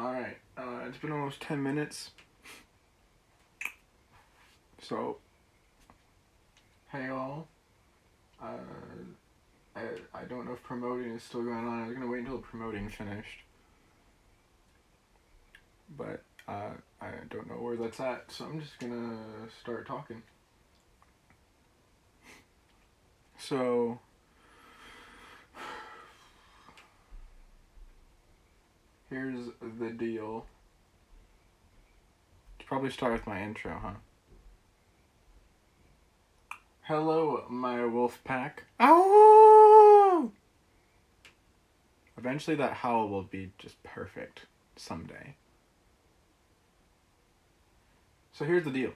Alright, it's been almost 10 minutes. So, hey all. Uh, I don't know if promoting is still going on. I was going to wait until the promoting finished. But I don't know where that's at, so I'm just going to start talking. So, here's the deal. Let's probably start with my intro, huh? Hello, my wolf pack. Ow! Eventually that howl will be just perfect someday. So here's the deal.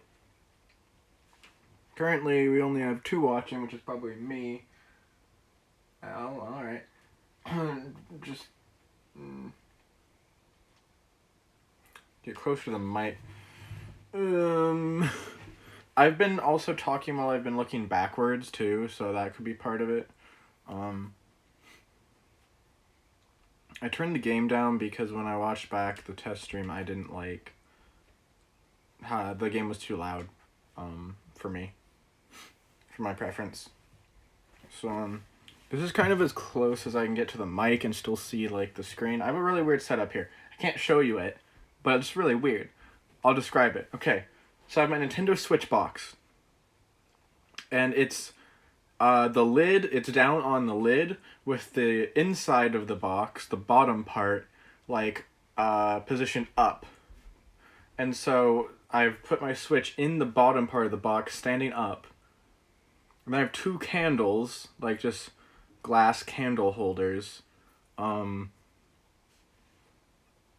Currently, we only have 2 watching, which is probably me. Oh, alright. Just get closer to the mic. I've been also talking while I've been looking backwards too, so that could be part of it. I turned the game down because when I watched back the test stream, I didn't like the game was too loud for me, for my preference. So this is kind of as close as I can get to the mic and still see like the screen. I have a really weird setup here. I can't show you it, but it's really weird. I'll describe it. Okay, so I have my Nintendo Switch box, and it's the lid. It's down on the lid with the inside of the box, the bottom part, like positioned up. And so I've put my Switch in the bottom part of the box, standing up. And then I have 2 candles, like just glass candle holders,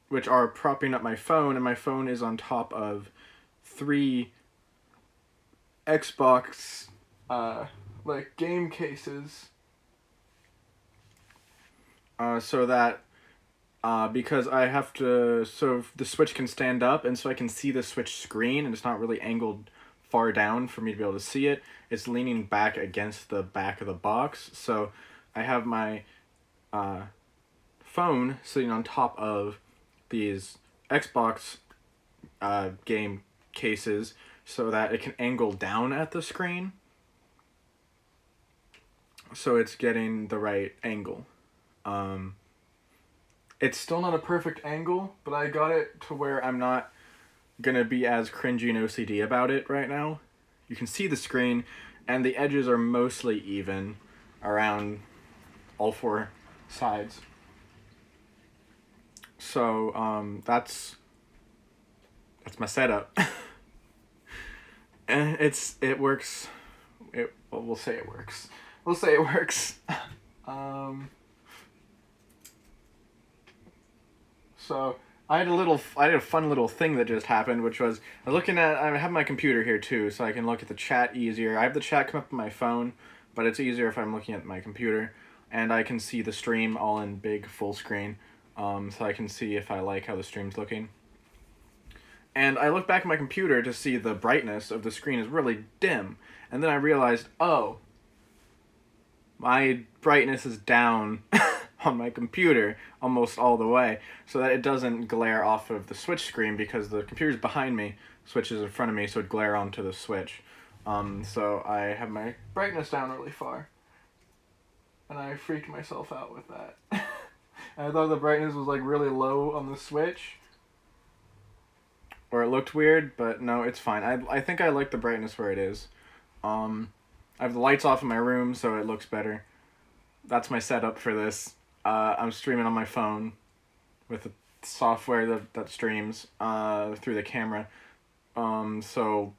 which are propping up my phone, and my phone is on top of 3 Xbox like game cases, so that because I have to, so the Switch can stand up, and so I can see the Switch screen, and it's not really angled far down for me to be able to see it. It's leaning back against the back of the box, so I have my phone sitting on top of these Xbox game cases so that it can angle down at the screen, so it's getting the right angle. It's still not a perfect angle, but I got it to where I'm not gonna be as cringy and OCD about it right now. You can see the screen, and the edges are mostly even around all 4 sides. So that's my setup. And it works. We'll say it works. We'll say it works. So I had a fun little thing that just happened, which was I have my computer here too, so I can look at the chat easier. I have the chat come up on my phone, but it's easier if I'm looking at my computer, and I can see the stream all in big full screen, so I can see if I like how the stream's looking. And I look back at my computer to see the brightness of the screen is really dim, and then I realized, oh, my brightness is down on my computer almost all the way, so that it doesn't glare off of the Switch screen, because the computer's behind me, Switch is in front of me, so it'd glare onto the Switch. So I have my brightness down really far, and I freaked myself out with that. I thought the brightness was like really low on the Switch, or it looked weird, but no, it's fine. I think I like the brightness where it is. I have the lights off in my room, so it looks better. That's my setup for this. I'm streaming on my phone with the software that streams through the camera. So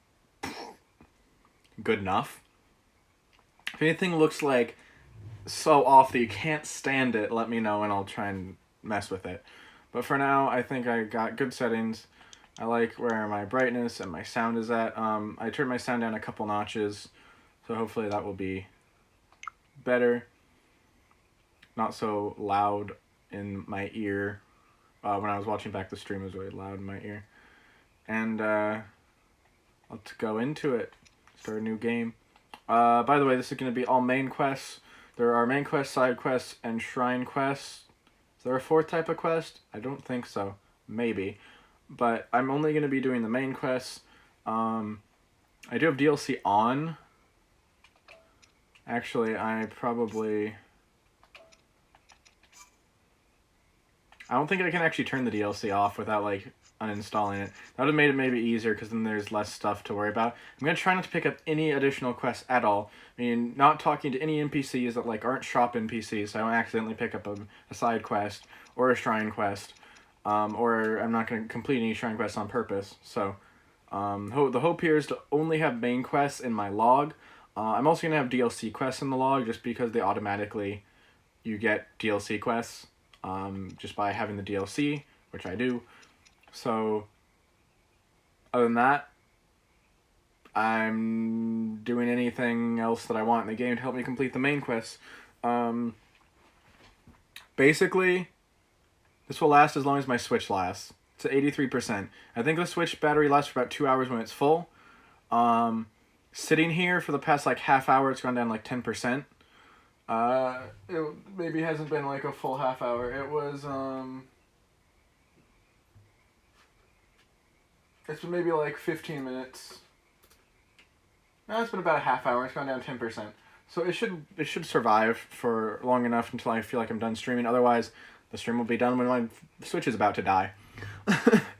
good enough. If anything looks like so off that you can't stand it, let me know and I'll try and mess with it. But for now, I think I got good settings. I like where my brightness and my sound is at. I turned my sound down a couple notches, so hopefully that will be better. Not so loud in my ear. When I was watching back the stream, it was really loud in my ear. And let's go into it. Start a new game. By the way, this is going to be all main quests. There are main quests, side quests, and shrine quests. Is there a 4th type of quest? I don't think so. maybe. But I'm only going to be doing the main quests. I do have DLC on. Actually, I don't think I can actually turn the DLC off without, like, uninstalling it. That would have made it maybe easier, because then there's less stuff to worry about. I'm going to try not to pick up any additional quests at all. I mean, not talking to any NPCs that, like, aren't shop NPCs, so I don't accidentally pick up a side quest or a shrine quest. Or I'm not going to complete any shrine quests on purpose. So, the hope here is to only have main quests in my log. I'm also going to have DLC quests in the log, just because they automatically, you get DLC quests, just by having the DLC, which I do. So, other than that, I'm doing anything else that I want in the game to help me complete the main quests. Basically, this will last as long as my Switch lasts. It's at 83%. I think the Switch battery lasts for about 2 hours when it's full. Sitting here for the past, like, half hour, it's gone down, like, 10%. It maybe hasn't been, like, a full half hour. It was, it's been maybe, like, 15 minutes. No, it's been about a half hour. It's gone down 10%. So it should survive for long enough until I feel like I'm done streaming. Otherwise, the stream will be done when my Switch is about to die.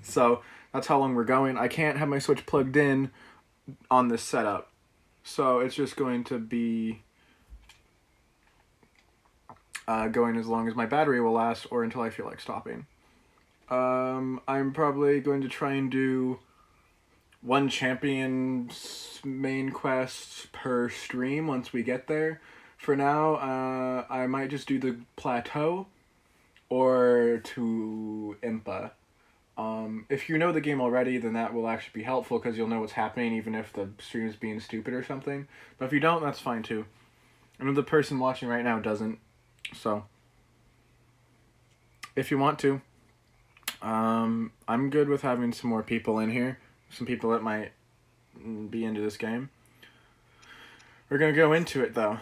So that's how long we're going. I can't have my Switch plugged in on this setup. So it's just going to be going as long as my battery will last, or until I feel like stopping. I'm probably going to try and do one champion's main quest per stream once we get there. For now, I might just do the plateau or to Impa. If you know the game already, then that will actually be helpful, because you'll know what's happening even if the stream is being stupid or something. But if you don't, that's fine too. I know the person watching right now doesn't. So, if you want to, I'm good with having some more people in here. Some people that might be into this game. We're gonna go into it though.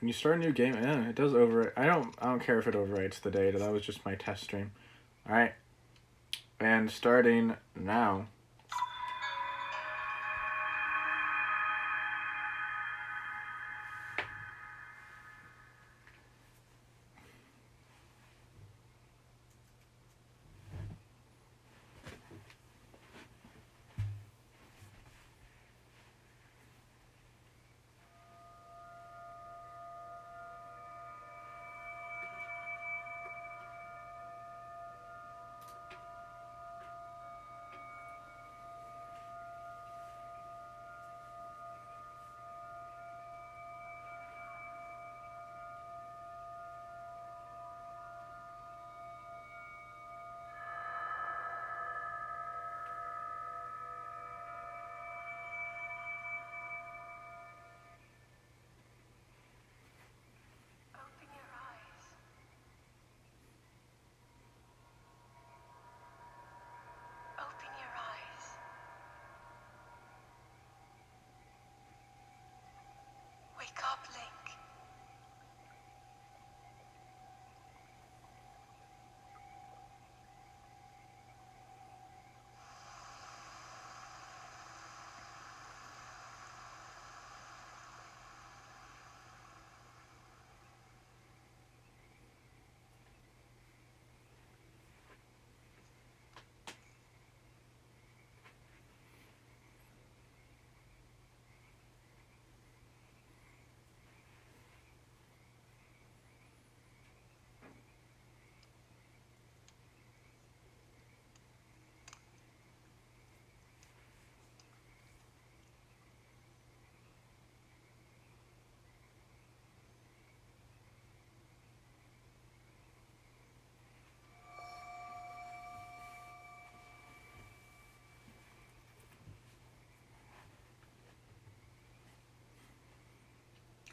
When you start a new game, yeah, it does overwrite. I don't care if it overwrites the data. That was just my test stream. All right, and starting now.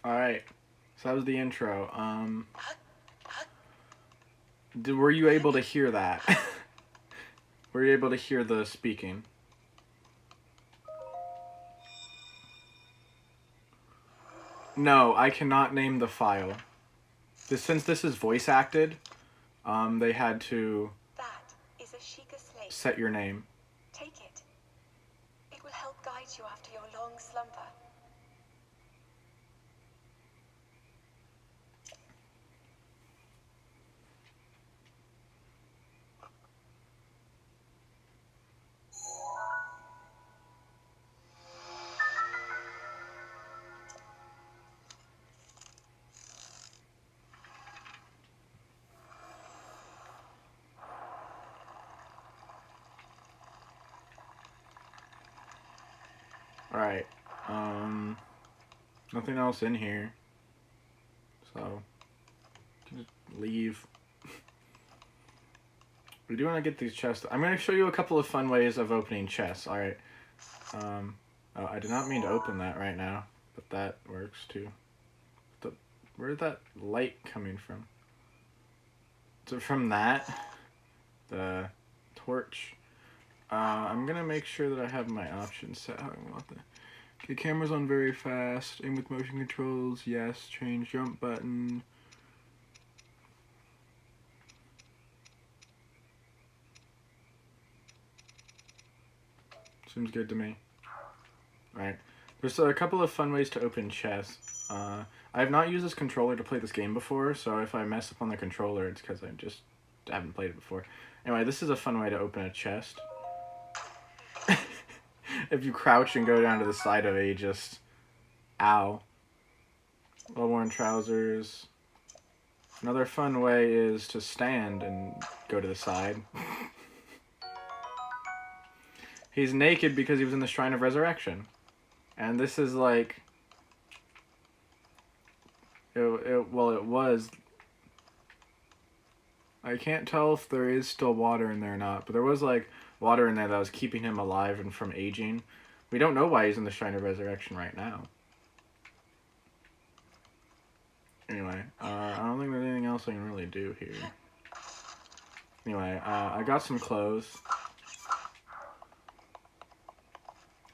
All right, so that was the intro. Were you able to hear that? Were you able to hear the speaking? No, I cannot name the file. Since this is voice acted, they had to That is a Sheikah slate. set your name. Take it. It will help guide you after your long slumber. Alright. Nothing else in here. So, just leave. We do want to get these chests. I'm going to show you a couple of fun ways of opening chests. Alright. Oh, I did not mean to open that right now, but that works too. Where's that light coming from? Is it from that? The torch? I'm gonna make sure that I have my options set how I want the... Okay, camera's on very fast. Aim with motion controls, yes. Change jump button. Seems good to me. Alright. There's a couple of fun ways to open chests. I have not used this controller to play this game before, so if I mess up on the controller, it's because I just haven't played it before. Anyway, this is a fun way to open a chest. If you crouch and go down to the side of it, you just... Ow. Well-worn trousers. Another fun way is to stand and go to the side. He's naked because he was in the Shrine of Resurrection. And this is like... Well, it was... I can't tell if there is still water in there or not, but there was like water in there that was keeping him alive and from aging. We don't know why he's in the Shrine of Resurrection right now. Anyway, I don't think there's anything else I can really do here. Anyway, I got some clothes.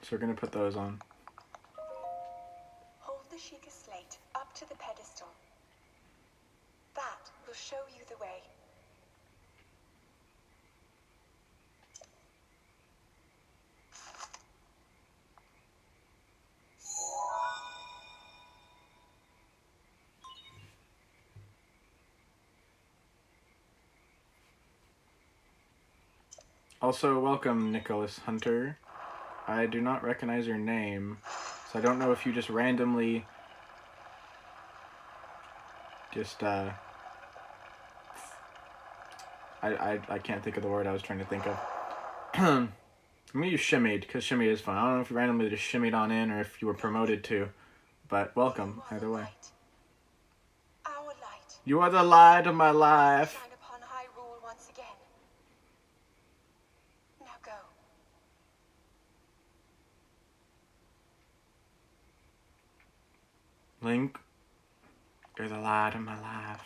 So we're gonna put those on. Hold the Sheikah slate up to the pedestal. That will show you the way. Also, welcome, Nicholas Hunter. I do not recognize your name, so I don't know if you just randomly I can't think of the word I was trying to think of. I'm gonna use shimmied, because shimmy is fun. I don't know if you randomly just shimmied on in or if you were promoted to, but welcome, either way. Our light. You are the light of my life. Shine upon Hyrule once again. Now go. Link, you're the light of my life.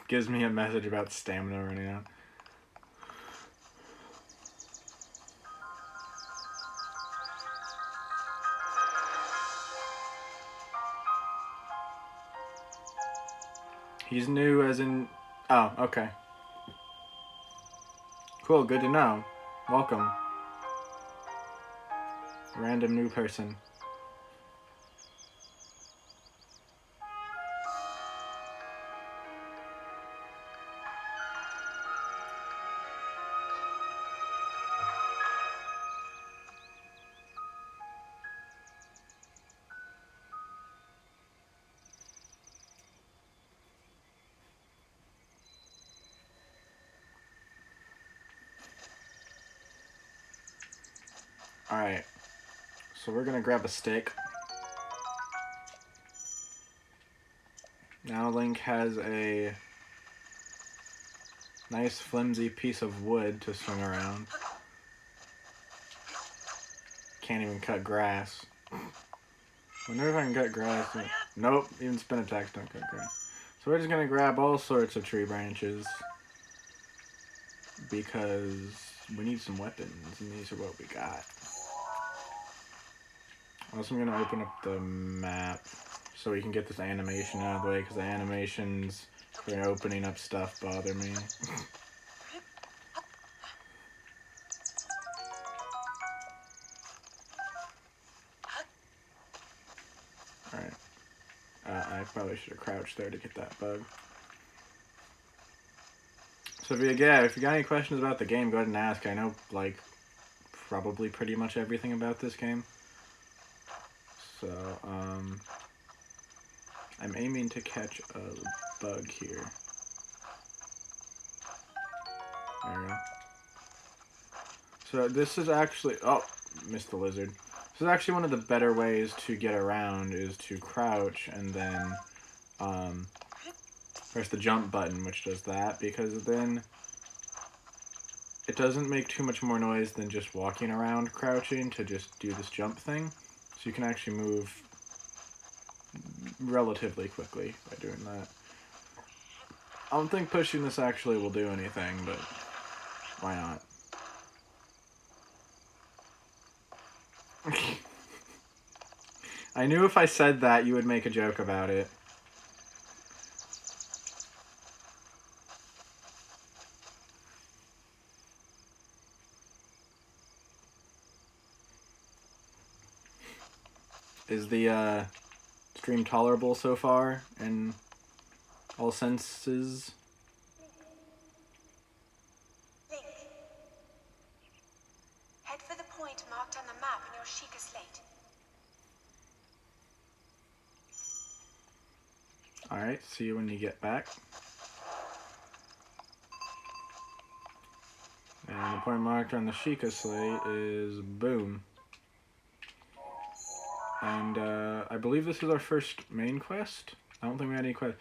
Gives me a message about stamina running out. He's new as in... Oh, okay. Cool, good to know. Welcome. Random new person. Alright, so we're gonna grab a stick. Now Link has a nice flimsy piece of wood to swing around. Can't even cut grass. Wonder if I can cut grass. Nope, even spin attacks don't cut grass. So we're just gonna grab all sorts of tree branches. because we need some weapons, and these are what we got. Also, I'm going to open up the map so we can get this animation out of the way, because the animations for opening up stuff bother me. Alright. I probably should have crouched there to get that bug. So if you got any questions about the game, go ahead and ask. I know, like, probably pretty much everything about this game. So, I'm aiming to catch a bug here. There we go. So this is actually... Oh, missed the lizard. This is actually one of the better ways to get around, is to crouch and then press the jump button, which does that, because then it doesn't make too much more noise than just walking around crouching to just do this jump thing. So you can actually move relatively quickly by doing that. I don't think pushing this actually will do anything, but why not? I knew if I said that, you would make a joke about it. Is the stream tolerable so far in all senses? Link. Head for the point marked on the map in your Sheikah slate. Alright, see you when you get back. And the point marked on the Sheikah slate is boom. And I believe this is our first main quest. I don't think we had any quest.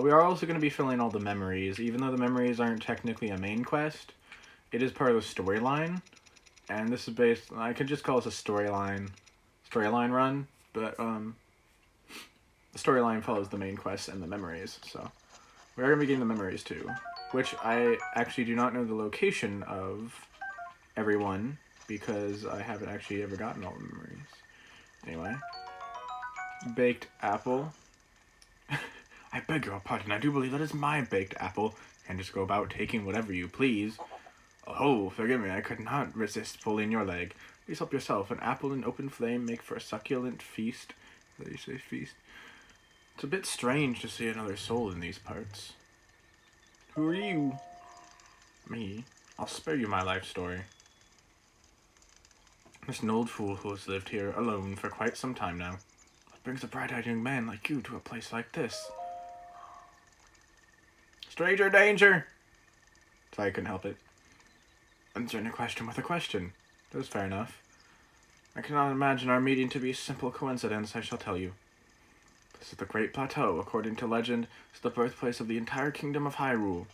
We are also going to be filling all the memories. Even though the memories aren't technically a main quest, it is part of the storyline. And this is based... I could just call this a storyline run. But the storyline follows the main quest and the memories. So we are going to be getting the memories too. Which I actually do not know the location of everyone, because I haven't actually ever gotten all the memories. Anyway. Baked apple. I beg your pardon, I do believe that is my baked apple. And just go about taking whatever you please. Oh, forgive me, I could not resist pulling your leg. Please help yourself. An apple in open flame make for a succulent feast. Did you say feast? It's a bit strange to see another soul in these parts. Who are you? Me? I'll spare you my life story. There's an old fool who has lived here alone for quite some time now. What brings a bright-eyed young man like you to a place like this? Stranger danger! Sorry, I couldn't help it. Answering a question with a question. That was fair enough. I cannot imagine our meeting to be a simple coincidence, I shall tell you. This is the Great Plateau. According to legend, is the birthplace of the entire kingdom of Hyrule.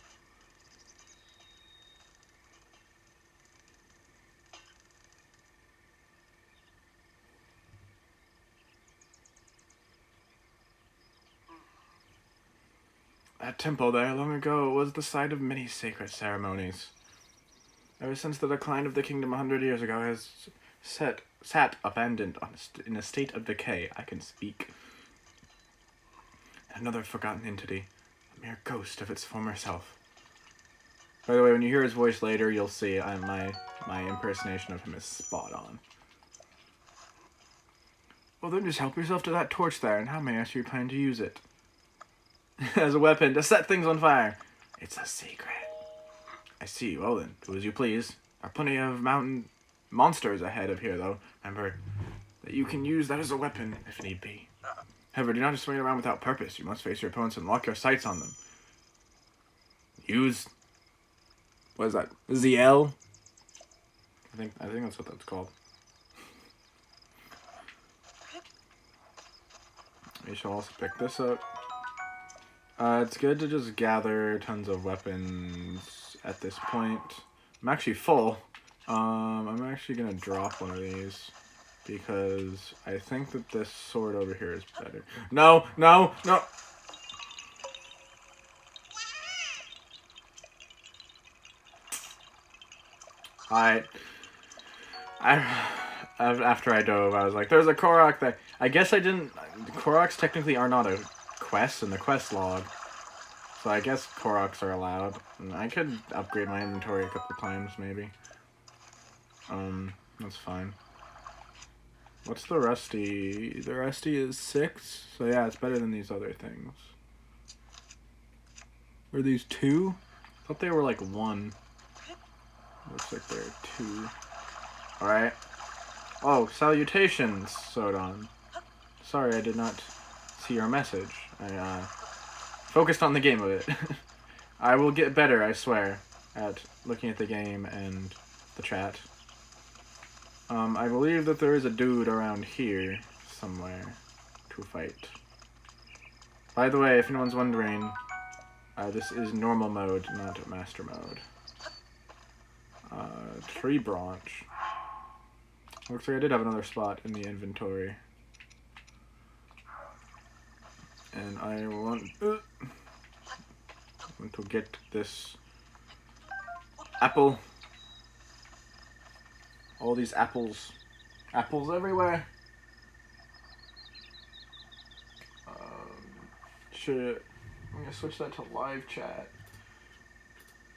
That temple there, long ago, was the site of many sacred ceremonies. Ever since the decline of the kingdom 100 years ago, it has sat abandoned in a state of decay. I can speak. Another forgotten entity, a mere ghost of its former self. By the way, when you hear his voice later, you'll see my impersonation of him is spot on. Well, then just help yourself to that torch there, and how may I ask you plan to use it? As a weapon to set things on fire. It's a secret. I see. Well then, do as you please. There are plenty of mountain monsters ahead of here, though. Remember that you can use that as a weapon if need be. However, do not just swing around without purpose. You must face your opponents and lock your sights on them. Use... What is that? ZL? I think that's what that's called. We shall also pick this up. It's good to just gather tons of weapons at this point. I'm actually full. I'm actually gonna drop one of these because I think that this sword over here is better. No, no, no! After I dove, I was like, "There's a Korok there." I guess I didn't. The Koroks technically are not a quest in the quest log, so I guess Koroks are allowed. And I could upgrade my inventory a couple times, maybe. That's fine. What's the Rusty? The Rusty is 6, so yeah, it's better than these other things. Were these 2? I thought they were like 1. Looks like they're 2. Alright. Oh, salutations, Sodon. Sorry, I did not see your message. I focused on the game a bit. I will get better, I swear, at looking at the game and the chat. I believe that there is a dude around here somewhere to fight. By the way, if anyone's wondering, this is normal mode, not master mode. Tree branch. Looks like I did have another spot in the inventory. And I want to get this apple. All these apples. Apples everywhere. I'm gonna switch that to live chat.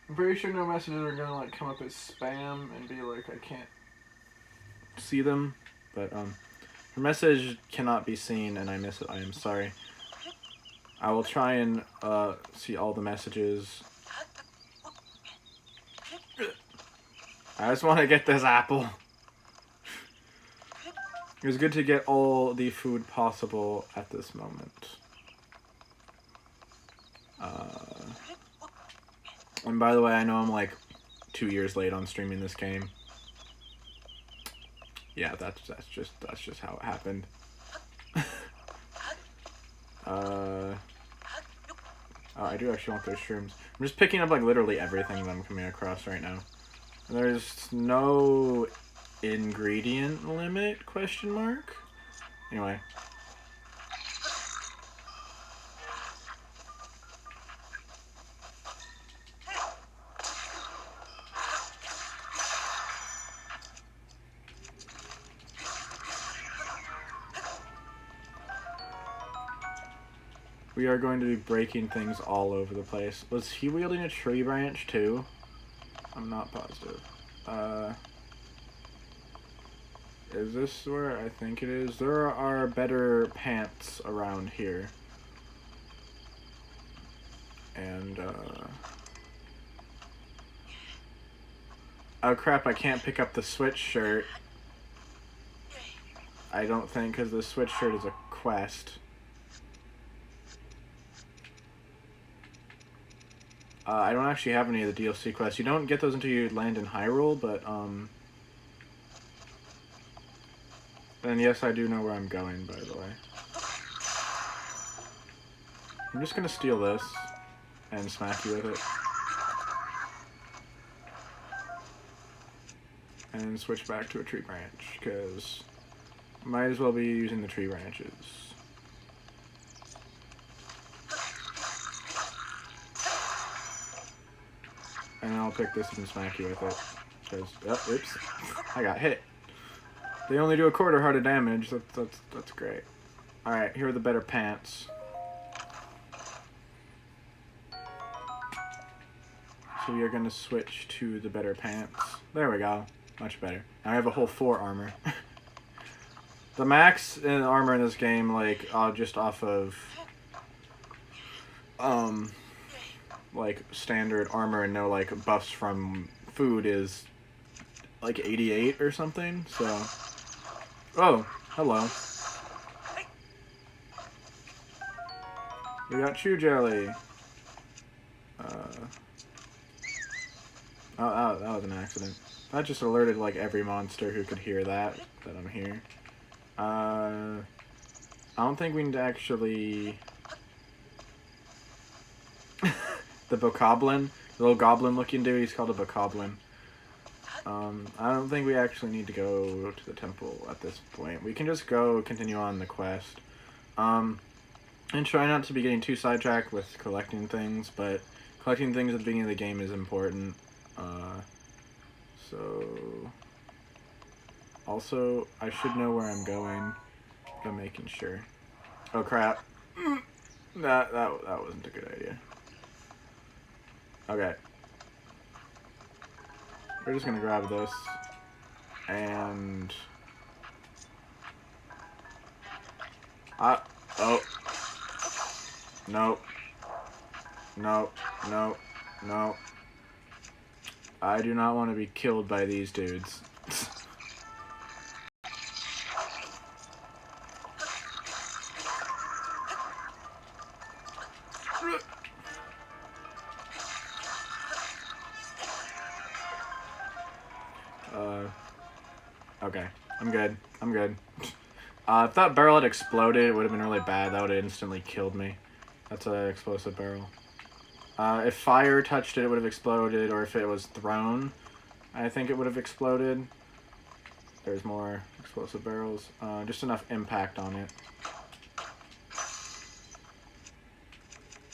I'm pretty sure no messages are gonna like come up as spam and be like I can't see them, but your message cannot be seen and I miss it. I am sorry. I will try and see all the messages. I just want to get this apple. It was good to get all the food possible at this moment. And by the way, I know I'm like 2 years late on streaming this game. Yeah, that's just how it happened. Oh, I do actually want those shrooms. I'm just picking up like literally everything that I'm coming across right now. There's no ingredient limit, question mark? Anyway. We are going to be breaking things all over the place. Was he wielding a tree branch too? I'm not positive. Is this where I think it is? There are better pants around here. And, oh crap, I can't pick up the switch shirt. I don't think, because the switch shirt is a quest. I don't actually have any of the DLC quests. You don't get those until you land in Hyrule, but, and yes, I do know where I'm going, by the way. I'm just gonna steal this and smack you with it. And switch back to a tree branch, because might as well be using the tree branches. And I'll pick this and smack you with it. Because, oh, oops, I got hit. They only do 1/4 heart of damage. That's great. All right, here are the better pants. So we are gonna switch to the better pants. There we go. Much better. Now I have a whole 4 armor. The max in armor in this game, like just off of like standard armor and no like buffs from food is like 88 or something. So, oh, hello. We got chew jelly. Oh, that was an accident. That just alerted like every monster who could hear that I'm here. I don't think we need to actually. The bokoblin, the little goblin-looking dude. He's called a bokoblin. I don't think we actually need to go to the temple at this point. We can just go continue on the quest. And try not to be getting too sidetracked with collecting things, but collecting things at the beginning of the game is important. So... Also, I should know where I'm going. But I'm making sure. Oh crap. That wasn't a good idea. Okay. We're just gonna grab this. And... oh. Nope. Nope. Nope. Nope. I do not want to be killed by these dudes. Okay. I'm good. I'm good. If that barrel had exploded, it would have been really bad. That would have instantly killed me. That's an explosive barrel. If fire touched it, it would have exploded, or if it was thrown, I think it would have exploded. There's more explosive barrels. Just enough impact on it.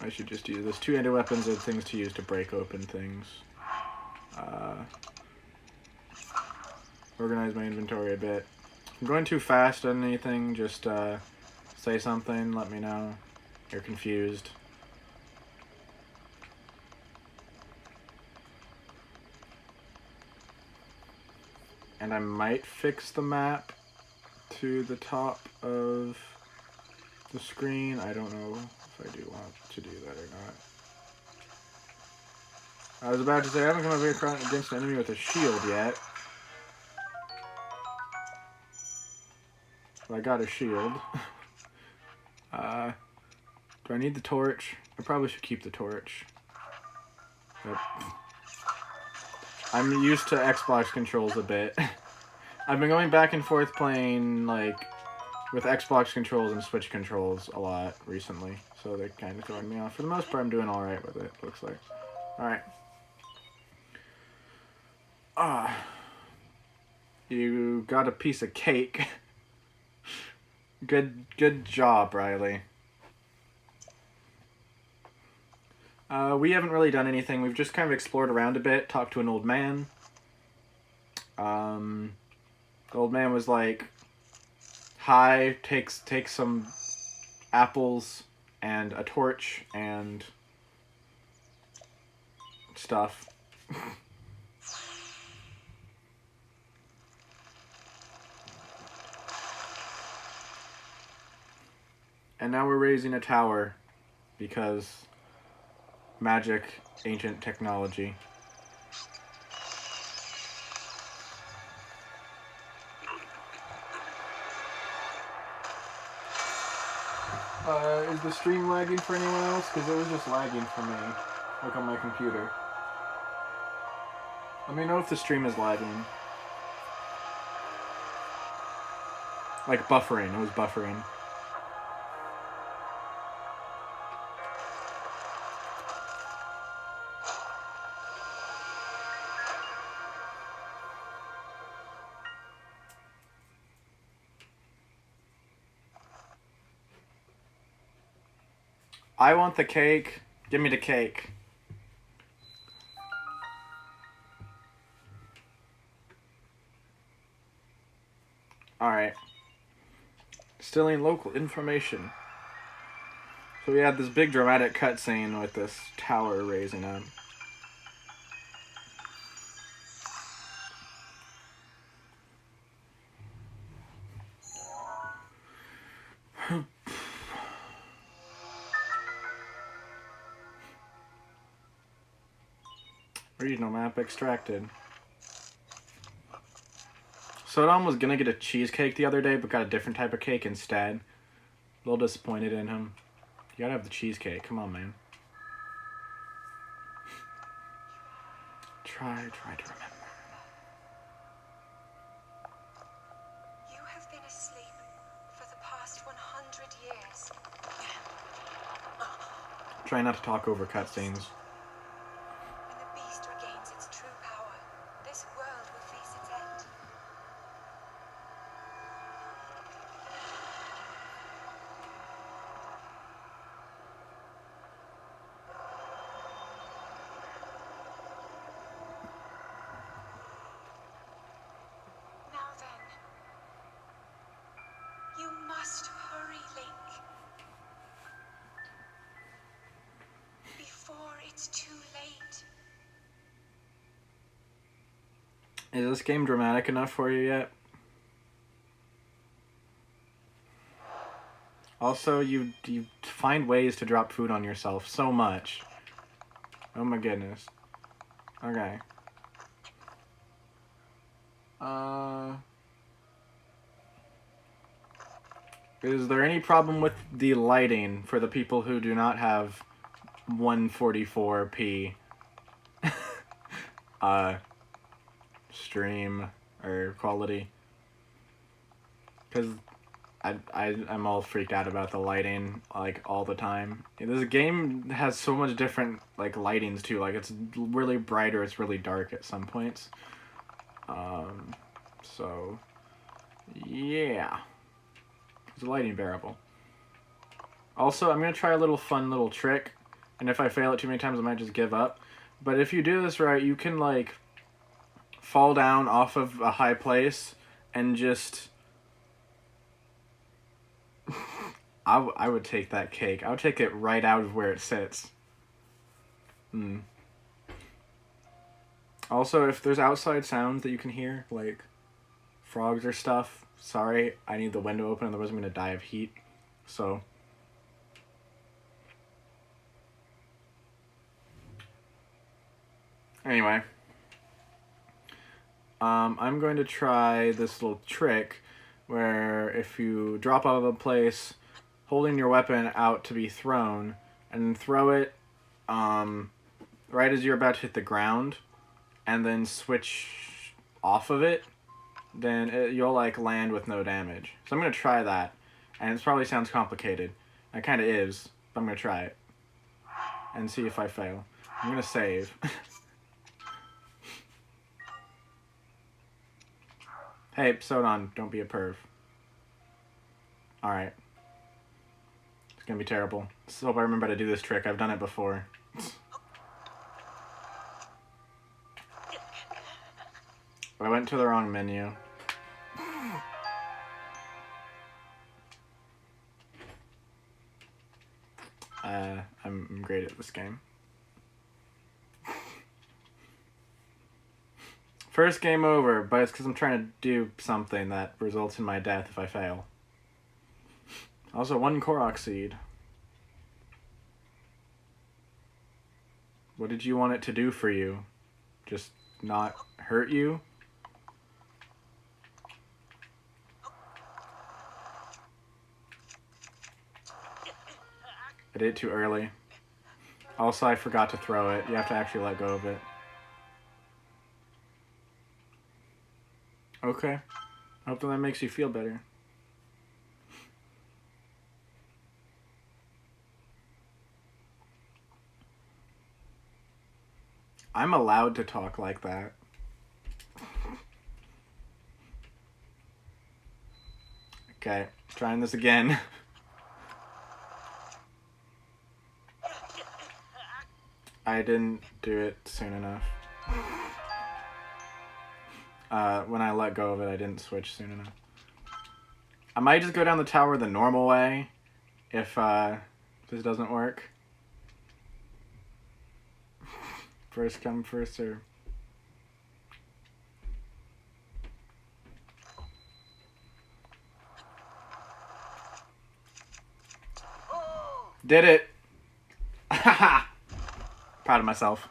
I should just use this. Two-handed weapons are things to use to break open things. Organize my inventory a bit. If I'm going too fast on anything, just say something, let me know. You're confused. And I might fix the map to the top of the screen. I don't know if I do want to do that or not. I was about to say, I haven't come up here against an enemy with a shield yet. So I got a shield. Do I need the torch? I probably should keep the torch. But I'm used to Xbox controls a bit. I've been going back and forth playing, like, with Xbox controls and Switch controls a lot recently. So they're kind of throwing me off. For the most part, I'm doing alright with it, looks like. Alright. You got a piece of cake. Good job, Riley. We haven't really done anything. We've just kind of explored around a bit, talked to an old man. The old man was like, hi, take some apples and a torch and stuff. And now we're raising a tower because magic, ancient technology. Is the stream lagging for anyone else? Because it was just lagging for me, like on my computer. Let me know if the stream is lagging. Like buffering, it was buffering. I want the cake. Give me the cake. Alright. Stealing local information. So we had this big dramatic cutscene with this tower raising up. Regional map extracted. Sodom was gonna get a cheesecake the other day, but got a different type of cake instead. A little disappointed in him. You gotta have the cheesecake. Come on, man. Try to remember. You have been asleep for the past 100 years. Try not to talk over cutscenes. When the beast regains its true power, this world will face its end. it's too late. Is this game dramatic enough for you yet? Also, you find ways to drop food on yourself so much. Oh my goodness. Okay. Is there any problem with the lighting for the people who do not have 144p stream or quality? Because I'm all freaked out about the lighting, like, all the time. This game has so much different, like, lightings, too. Like, it's really bright or it's really dark at some points. So, yeah. It's a lighting variable. Also, I'm going to try a little fun little trick, and if I fail it too many times, I might just give up. But if you do this right, you can, like, fall down off of a high place and just... I would take that cake. I would take it right out of where it sits. Also, if there's outside sounds that you can hear, like frogs or stuff, sorry, I need the window open, otherwise I'm going to die of heat. So... Anyway. I'm going to try this little trick where if you drop out of a place holding your weapon out to be thrown and throw it right as you're about to hit the ground and then switch off of it, then you'll like land with no damage. So I'm going to try that, and it probably sounds complicated. It kind of is, but I'm going to try it and see if I fail. I'm going to save. Hey, Sodon, don't be a perv. Alright. It's gonna be terrible. Just hope I remember how to do this trick. I've done it before. But I went to the wrong menu. I'm great at this game. First game over, but it's because I'm trying to do something that results in my death if I fail. Also, 1 Korok seed. What did you want it to do for you? Just not hurt you? I did it too early. Also, I forgot to throw it. You have to actually let go of it. Okay. I hope that makes you feel better. I'm allowed to talk like that. Okay, trying this again. I didn't do it soon enough. When I let go of it, I didn't switch soon enough. I might just go down the tower the normal way if this doesn't work. First come, first serve. Did it! Haha! Proud of myself.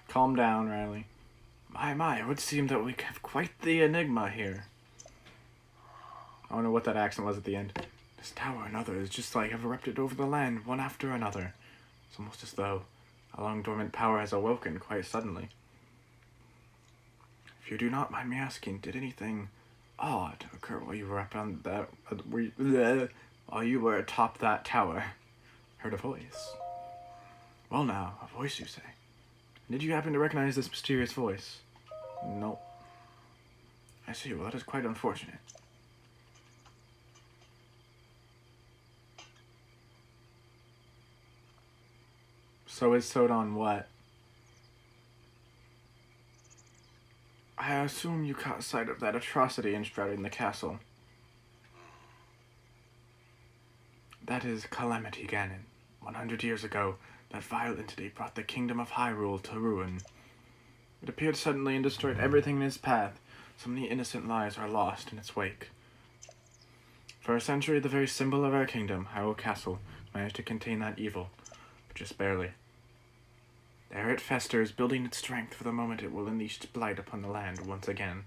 Calm down, Riley. My, it would seem that we have quite the enigma here. I don't know what that accent was at the end. This tower and others just like have erupted over the land, one after another. It's almost as though a long-dormant power has awoken quite suddenly. If you do not mind me asking, did anything odd occur while you were up on that... while you were atop that tower? Heard a voice. Well now, a voice you say. Did you happen to recognize this mysterious voice? No. I see, well that is quite unfortunate. So is Sodon what? I assume you caught sight of that atrocity enshrouding the castle. That is Calamity Ganon. 100 years ago, that vile entity brought the kingdom of Hyrule to ruin. It appeared suddenly and destroyed everything in its path. So many innocent lives are lost in its wake. For a century, the very symbol of our kingdom, Hyrule Castle, managed to contain that evil, but just barely. There it festers, building its strength for the moment it will unleash its blight upon the land once again.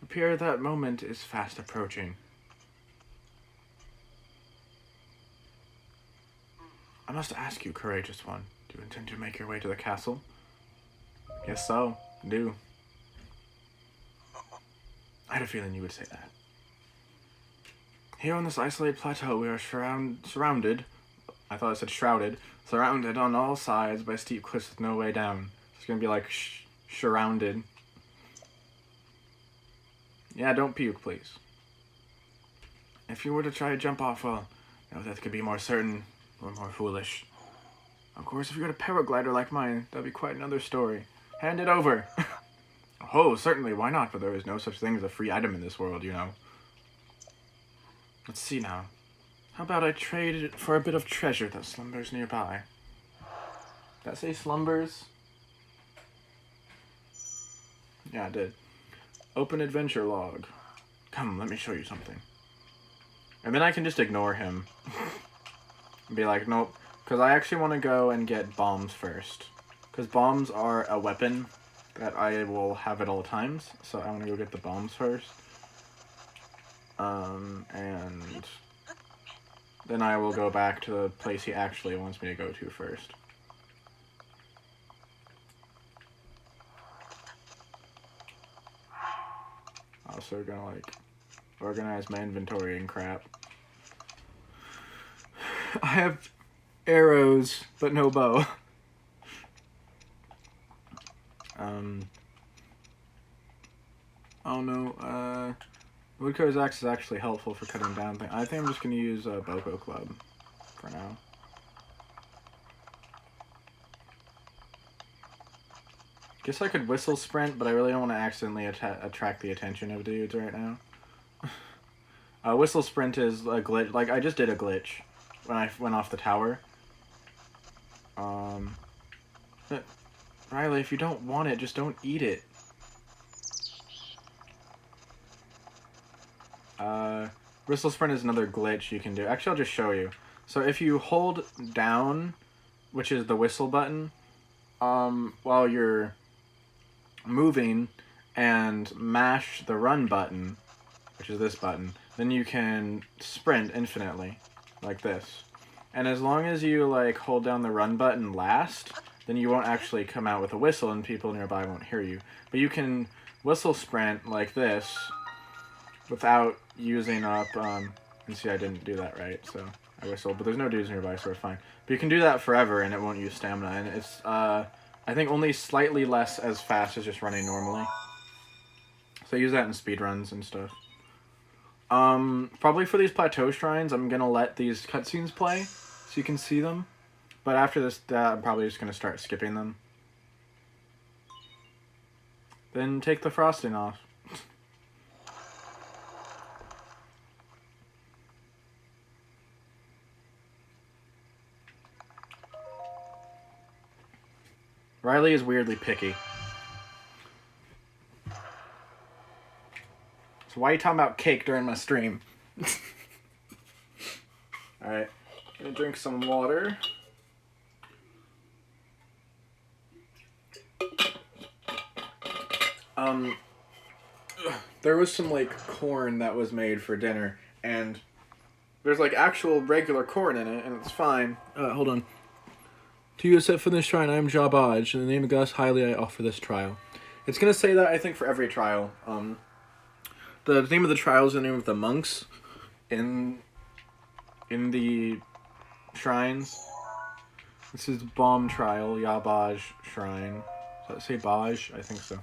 It appears that moment is fast approaching. I must ask you, courageous one, do you intend to make your way to the castle? Yes, so. Do. I had a feeling you would say that. Here on this isolated plateau, we are surrounded. I thought it said shrouded. Surrounded on all sides by steep cliffs with no way down. It's gonna be like surrounded. Yeah, don't puke, please. If you were to try to jump off, well, no, that could be more certain or more foolish. Of course, if you got a paraglider like mine, that'd be quite another story. Hand it over. Oh, certainly, why not? But there is no such thing as a free item in this world, you know. Let's see now. How about I trade it for a bit of treasure that slumbers nearby? Did that say slumbers? Yeah, it did. Open adventure log. Come, let me show you something. And then I can just ignore him. And be like, nope. Because I actually want to go and get bombs first. Because bombs are a weapon that I will have at all times. So I want to go get the bombs first. And then I will go back to the place he actually wants me to go to first. Also gonna like organize my inventory and crap. I have arrows, but no bow. Oh no, Woodcutter's axe is actually helpful for cutting down things. I think I'm just gonna use a Boko Club for now. Guess I could whistle sprint, but I really don't want to accidentally attract the attention of dudes right now. Whistle sprint is a glitch. Like, I just did a glitch when I went off the tower. But, Riley, if you don't want it, just don't eat it. Whistle sprint is another glitch you can do. Actually, I'll just show you. So if you hold down, which is the whistle button, while you're moving, and mash the run button, which is this button, then you can sprint infinitely, like this. And as long as you like hold down the run button last, then you won't actually come out with a whistle and people nearby won't hear you. But you can whistle sprint like this without using up, and see, I didn't do that right, so I whistled, but there's no dudes nearby, so we're fine. But you can do that forever and it won't use stamina, and it's, I think only slightly less as fast as just running normally. So I use that in speedruns and stuff. Probably for these plateau shrines, I'm gonna let these cutscenes play, so you can see them. But after this, I'm probably just gonna start skipping them. Then take the frosting off. Riley is weirdly picky. So why are you talking about cake during my stream? Alright, gonna drink some water. There was some, like, corn that was made for dinner, and there's, like, actual regular corn in it, and it's fine. Hold on. To you set for this shrine, I am Jabaj. In the name of Gus, highly I offer this trial. It's gonna say that, I think, for every trial. The name of the trial is the name of the monks in the shrines. This is Bomb Trial, Yabaj Shrine. Does that say Baj? I think so.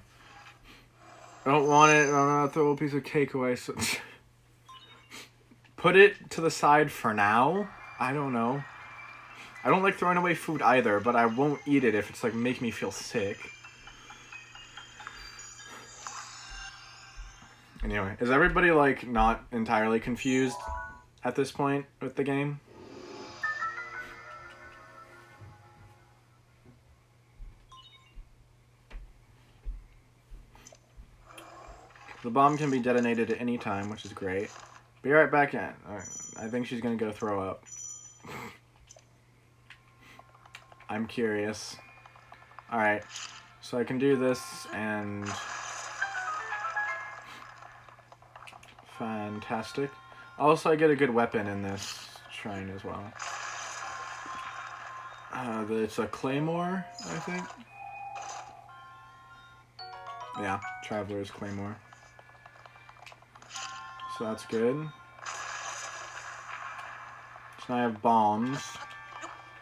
I don't want it. I'm gonna throw a piece of cake away. So put it to the side for now. I don't know. I don't like throwing away food either, but I won't eat it if it's like make me feel sick. Anyway, is everybody like not entirely confused at this point with the game? The bomb can be detonated at any time, which is great. Be right back in. Alright, I think she's gonna go throw up. I'm curious. Alright, so I can do this, and... fantastic. Also, I get a good weapon in this shrine as well. It's a claymore, I think. Yeah, Traveler's Claymore. So that's good. So now I have bombs.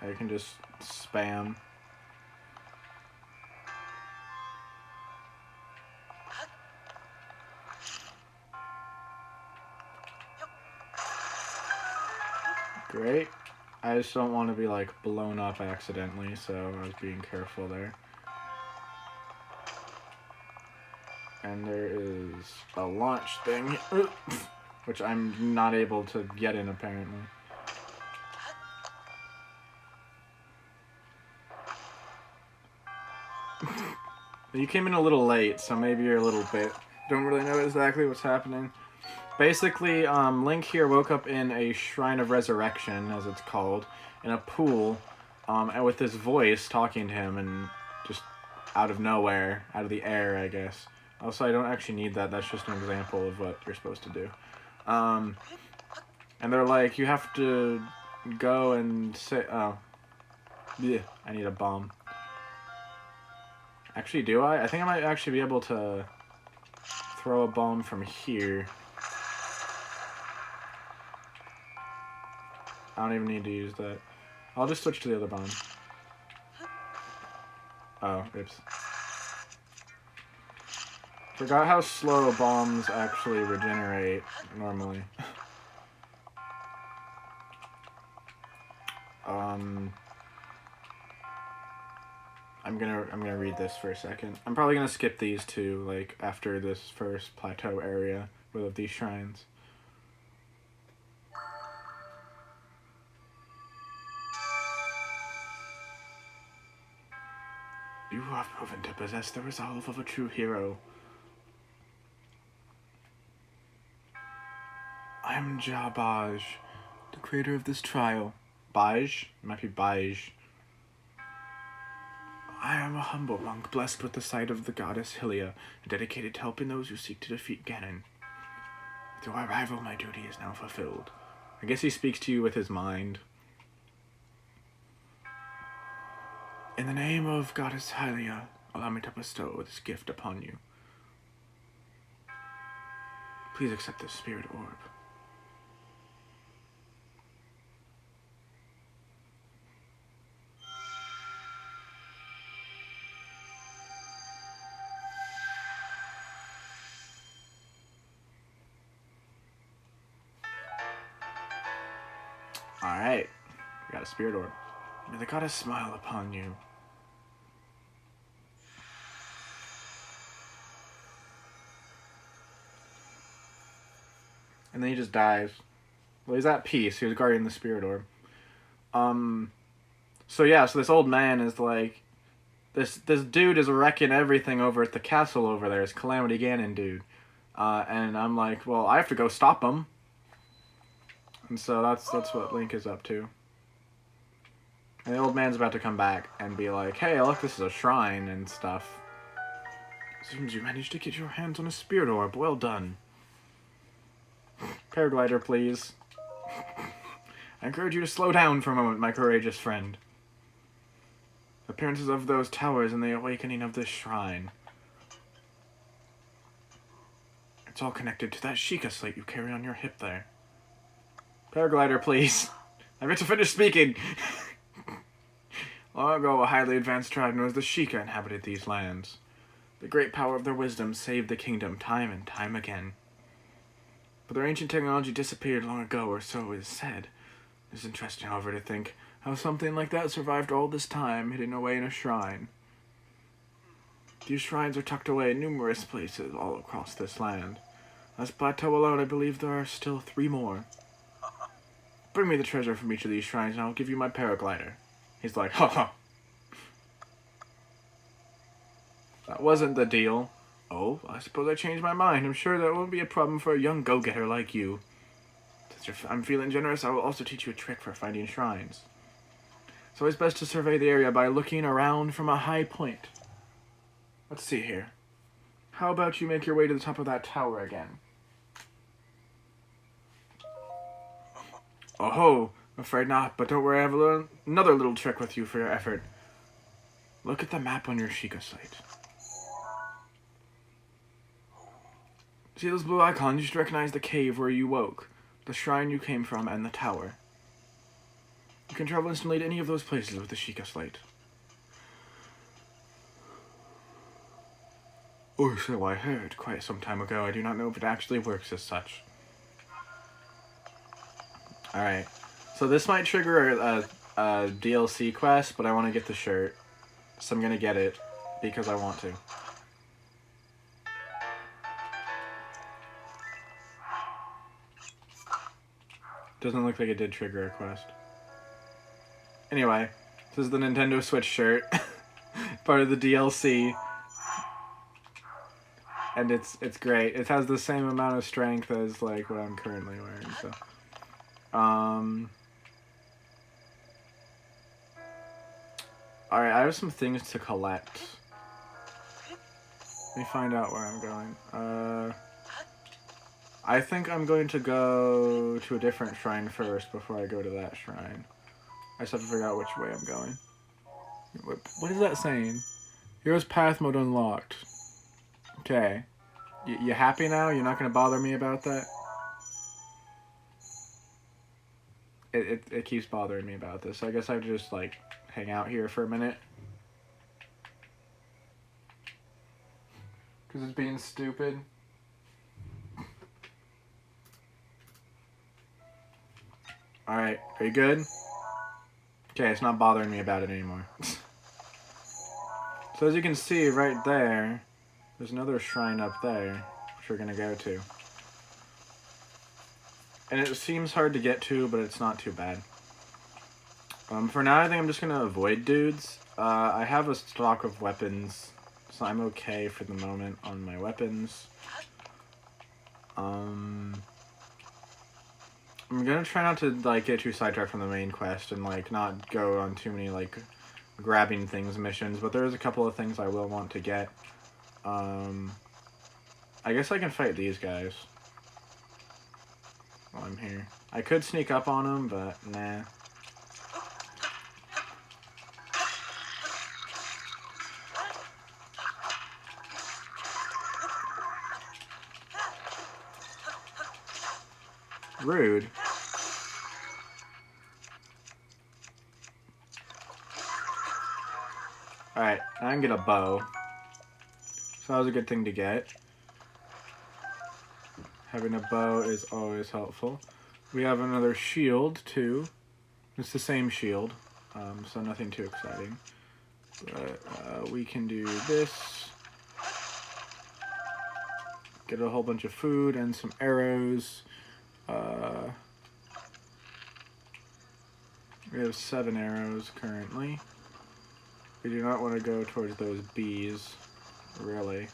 I can just spam. Great. I just don't want to be like blown up accidentally, so I was being careful there. And there is a launch thing, which I'm not able to get in apparently. You came in a little late, so maybe you're a little bit... Don't really know exactly what's happening. Basically, Link here woke up in a Shrine of Resurrection, as it's called, in a pool, and with this voice talking to him, and just out of nowhere, out of the air, I guess. Also, I don't actually need that, that's just an example of what you're supposed to do. And they're like, you have to go and say... Oh. Yeah, I need a bomb. Actually, do I? I think I might actually be able to throw a bomb from here. I don't even need to use that. I'll just switch to the other bomb. Oh, oops. Forgot how slow bombs actually regenerate normally. I'm gonna read this for a second. I'm probably gonna skip these two, like, after this first plateau area of these shrines. You have proven to possess the resolve of a true hero. I am Jabaj, the creator of this trial. Baj? It might be Baj. I am a humble monk, blessed with the sight of the goddess Hylia, and dedicated to helping those who seek to defeat Ganon. Through our rival, my duty is now fulfilled. I guess he speaks to you with his mind. In the name of goddess Hylia, allow me to bestow this gift upon you. Please accept this spirit orb. Alright, we got a spirit orb. May the goddess smile upon you. And then he just dies. Well, he's at peace. He was guarding the spirit orb. So yeah, so this old man is like... This dude is wrecking everything over at the castle over there. This Calamity Ganon dude. And I'm like, well, I have to go stop him. And so that's what Link is up to. And the old man's about to come back and be like, hey, look, this is a shrine and stuff. Seems you managed to get your hands on a spirit orb. Well done. Paraglider, please. I encourage you to slow down for a moment, my courageous friend. Appearances of those towers and the awakening of this shrine. It's all connected to that Sheikah slate you carry on your hip there. Paraglider, please. I'm yet to finish speaking. Long ago, a highly advanced tribe known as the Sheikah inhabited these lands. The great power of their wisdom saved the kingdom time and time again. But their ancient technology disappeared long ago, or so it is said. It's interesting, however, to think how something like that survived all this time, hidden away in a shrine. These shrines are tucked away in numerous places all across this land. On this plateau alone, I believe there are still 3 more. Bring me the treasure from each of these shrines, and I'll give you my paraglider. He's like, ha ha. That wasn't the deal. Oh, I suppose I changed my mind. I'm sure that won't be a problem for a young go-getter like you. Since I'm feeling generous, I will also teach you a trick for finding shrines. It's always best to survey the area by looking around from a high point. Let's see here. How about you make your way to the top of that tower again? Oh ho, I'm afraid not, but don't worry, I have another little trick with you for your effort. Look at the map on your Sheikah site. See those blue icons? You should recognize the cave where you woke, the shrine you came from, and the tower. You can travel instantly to any of those places with the Sheikah slate. Or so I heard quite some time ago. I do not know if it actually works as such. Alright. So this might trigger a DLC quest, but I want to get the shirt. So I'm going to get it because I want to. Doesn't look like it did trigger a quest. Anyway, this is the Nintendo Switch shirt. Part of the DLC. And it's great. It has the same amount of strength as like what I'm currently wearing, so. Alright, I have some things to collect. Let me find out where I'm going. I think I'm going to go to a different shrine first before I go to that shrine. I just have to figure out which way I'm going. What is that saying? Hero's path mode unlocked. Okay. You happy now? You're not going to bother me about that? It keeps bothering me about this. I guess I just, like, hang out here for a minute. Because it's being stupid. Alright, are you good? Okay, it's not bothering me about it anymore. So as you can see right there, there's another shrine up there, which we're going to go to. And it seems hard to get to, but it's not too bad. For now, I think I'm just going to avoid dudes. I have a stock of weapons, so I'm okay for the moment on my weapons. I'm gonna try not to, like, get too sidetracked from the main quest and, like, not go on too many, like, grabbing things missions, but there's a couple of things I will want to get. I guess I can fight these guys while I'm here. I could sneak up on them, but nah. Rude. Alright, I can get a bow. So that was a good thing to get. Having a bow is always helpful. We have another shield, too. It's the same shield, so nothing too exciting. But we can do this. Get a whole bunch of food and some arrows. We have 7 arrows currently. We do not want to go towards those bees, really.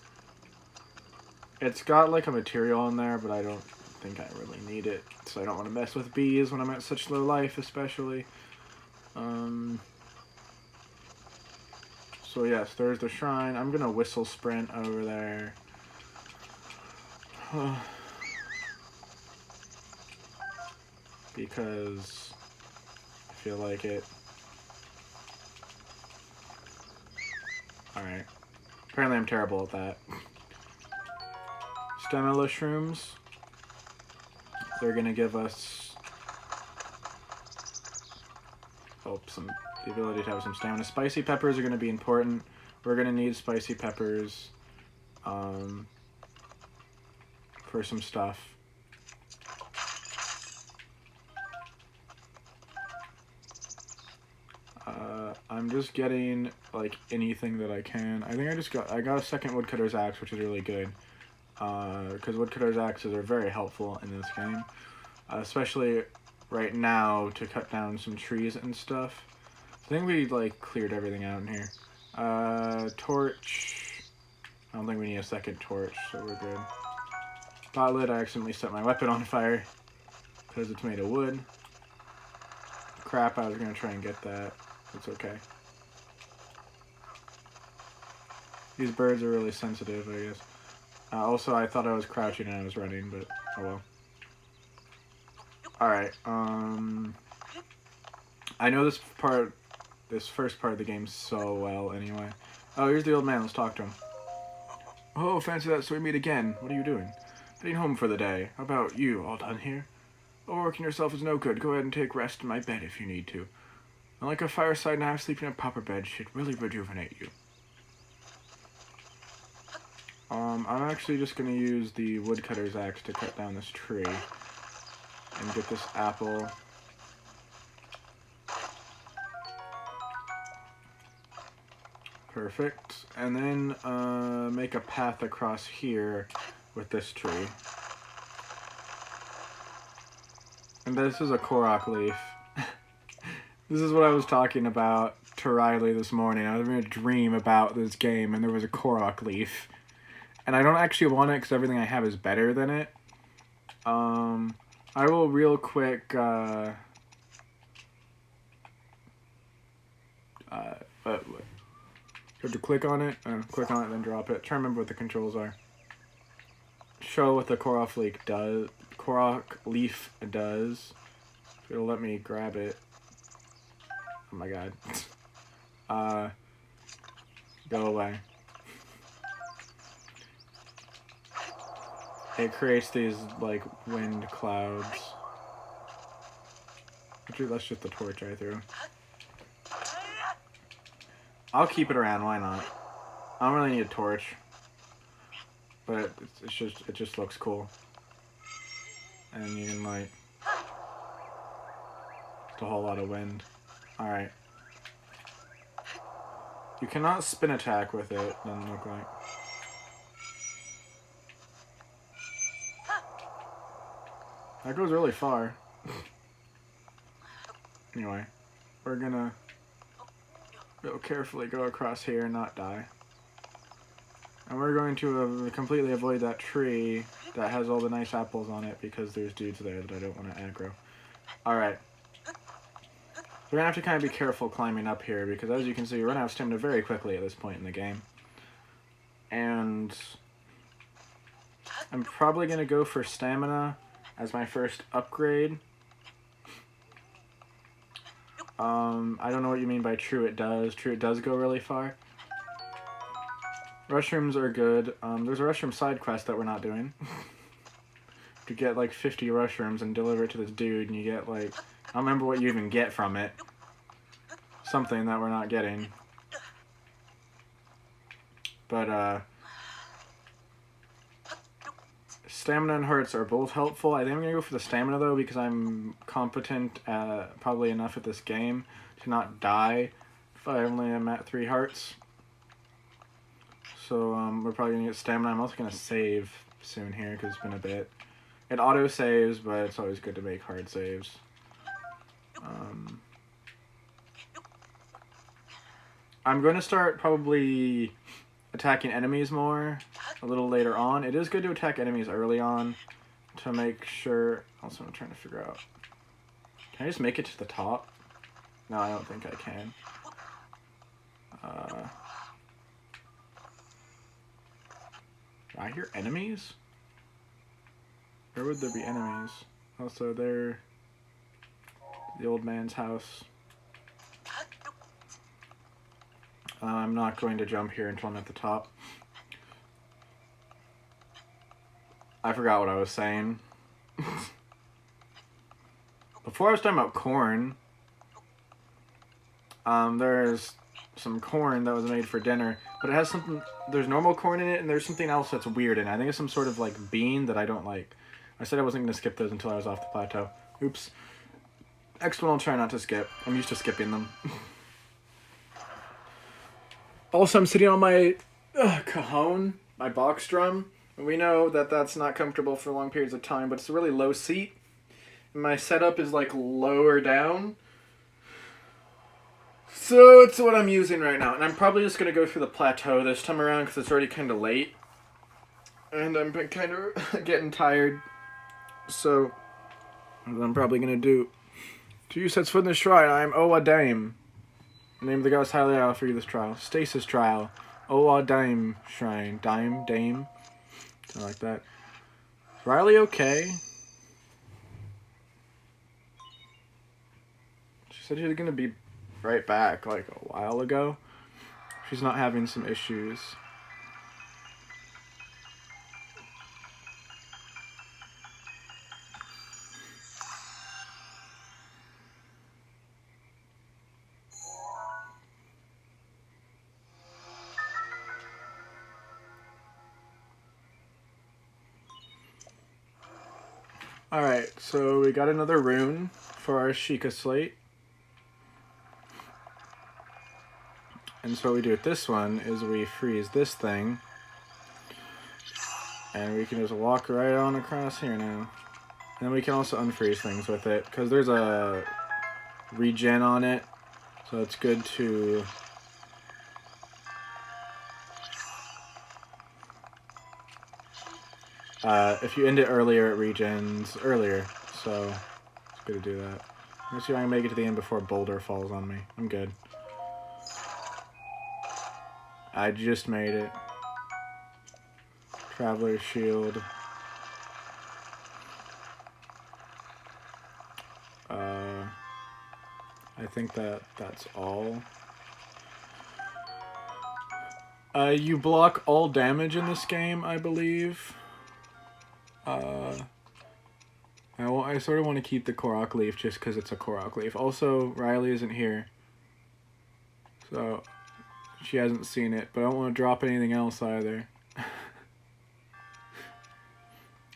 It's got like a material in there, but I don't think I really need it. So I don't want to mess with bees when I'm at such low life, especially. So yes, there's the shrine. I'm gonna whistle sprint over there. Because I feel like it. Alright. Apparently I'm terrible at that. Stamina shrooms. They're gonna give us the ability to have some stamina. Spicy peppers are gonna be important. We're gonna need spicy peppers for some stuff. I'm just getting like anything that I can. I think I got a second woodcutter's axe, which is really good. Because woodcutter's axes are very helpful in this game. Especially right now to cut down some trees and stuff. I think we like cleared everything out in here. Torch. I don't think we need a second torch, so we're good. Spotlit, I accidentally set my weapon on fire because it's made of wood. Crap, I was going to try and get that. It's okay. These birds are really sensitive, I guess. Also, I thought I was crouching and I was running, but oh well. Alright, I know this first part of the game so well anyway. Oh, here's the old man, let's talk to him. Oh, fancy that, so we meet again. What are you doing? Heading home for the day. How about you, all done here? Overworking yourself is no good. Go ahead and take rest in my bed if you need to. And like a fireside nap, sleeping in a proper bed should really rejuvenate you. I'm actually just going to use the woodcutter's axe to cut down this tree. And get this apple. Perfect. And then make a path across here with this tree. And this is a Korok leaf. This is what I was talking about to Riley this morning. I was having a dream about this game and there was a Korok leaf. And I don't actually want it because everything I have is better than it. I will real quick, what? You have to click on it, then drop it. Try to remember what the controls are. Show what the Korok leaf does. It'll let me grab it. Oh my god. Go away. It creates these, like, wind clouds. Actually, that's just the torch I threw. I'll keep it around, why not? I don't really need a torch. But it just looks cool. And you can, like... Just a whole lot of wind. Alright. You cannot spin attack with it, doesn't look like. That goes really far. Anyway, we're gonna real carefully go across here and not die. And we're going to completely avoid that tree that has all the nice apples on it because there's dudes there that I don't want to aggro. Alright. We're gonna have to kind of be careful climbing up here because as you can see, we run out of stamina very quickly at this point in the game. And I'm probably gonna go for stamina as my first upgrade. I don't know what you mean by true it does. True it does go really far. Rushrooms are good. There's a rushroom side quest that we're not doing. To get like 50 rushrooms and deliver it to this dude and you get like... I don't remember what you even get from it. Something that we're not getting. But, stamina and hearts are both helpful. I think I'm going to go for the stamina, though, because I'm competent, probably enough at this game to not die if I only am at 3 hearts. So, we're probably going to get stamina. I'm also going to save soon here, because it's been a bit. It auto-saves, but it's always good to make hard saves. I'm going to start probably attacking enemies more a little later on. It is good to attack enemies early on to make sure... Also, I'm trying to figure out... Can I just make it to the top? No, I don't think I can. Do I hear enemies? Where would there be enemies? Also, they're... the old man's house. I'm not going to jump here until I'm at the top. I forgot what I was saying. Before I was talking about corn. There's some corn that was made for dinner, but it has something... There's normal corn in it, and there's something else that's weird in it. I think it's some sort of, like, bean that I don't like. I said I wasn't going to skip those until I was off the plateau. Oops. Next one I'll try not to skip. I'm used to skipping them. Also, I'm sitting on my cajon, my box drum. And we know that that's not comfortable for long periods of time, but it's a really low seat. And my setup is, like, lower down. So it's what I'm using right now. And I'm probably just going to go through the plateau this time around because it's already kind of late. And I'm kind of getting tired, so what I'm probably gonna do. To you sets foot in the shrine, I am Owa Dame. In the name of the gods highly I offer you this trial. Stasis trial. Owa Dame shrine. Dame? Something like that. Is Riley okay? She said she was gonna be right back like a while ago. She's not having some issues. Alright, so we got another rune for our Sheikah slate. And so what we do with this one is we freeze this thing. And we can just walk right on across here now. And then we can also unfreeze things with it, because there's a regen on it. So it's good to... if you end it earlier, it regens earlier. So it's good to do that. Let's see if I can make it to the end before a boulder falls on me. I'm good. I just made it. Traveler's shield. I think that's all. You block all damage in this game, I believe. I sort of want to keep the Korok leaf just because it's a Korok leaf. Also, Riley isn't here, so she hasn't seen it, but I don't want to drop anything else either. I'm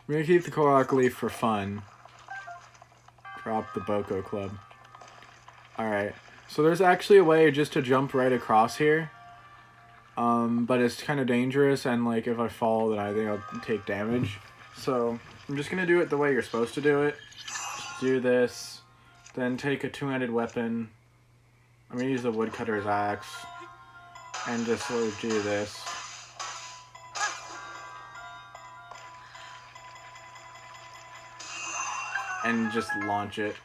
gonna keep the Korok leaf for fun. Drop the Boko Club. Alright, so there's actually a way just to jump right across here. But it's kind of dangerous, and like if I fall, then I think I'll take damage. So I'm just gonna do it the way you're supposed to do it. Just do this, then take a two-handed weapon. I'm gonna use the woodcutter's axe, and just sort of do this. And just launch it.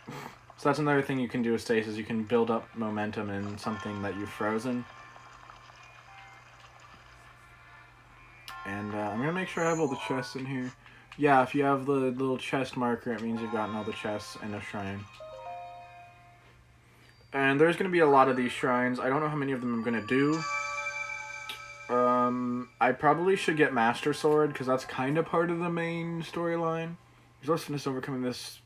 So that's another thing you can do with stasis. You can build up momentum in something that you've frozen. And I'm gonna make sure I have all the chests in here. Yeah, if you have the little chest marker, it means you've gotten all the chests in a shrine. And there's gonna be a lot of these shrines. I don't know how many of them I'm gonna do. I probably should get Master Sword, because that's kind of part of the main storyline. Resourcefulness overcoming this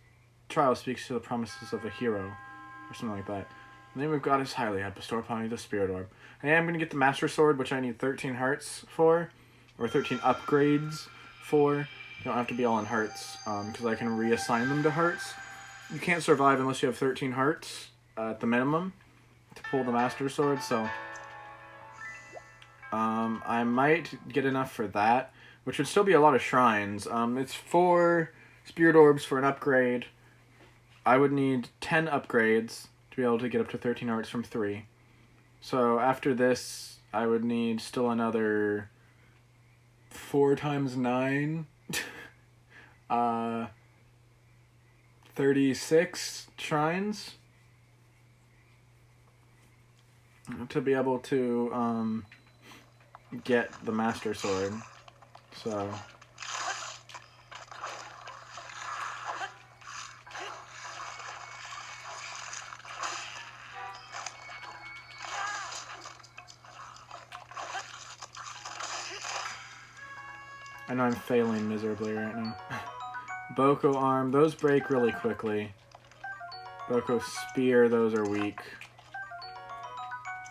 trial speaks to the promises of a hero, or something like that. The name of God is highly. I bestow upon you the Spirit Orb. I am going to get the Master Sword, which I need 13 hearts for, or 13 upgrades for. You don't have to be all in hearts, because I can reassign them to hearts. You can't survive unless you have 13 hearts at the minimum to pull the Master Sword, so I might get enough for that, which would still be a lot of shrines. It's 4 Spirit Orbs for an upgrade. I would need 10 upgrades to be able to get up to 13 hearts from 3. So after this, I would need still another 4 times 9. 36 shrines to be able to get the Master Sword. So I know I'm failing miserably right now. Boko Arm, those break really quickly. Boko Spear, those are weak.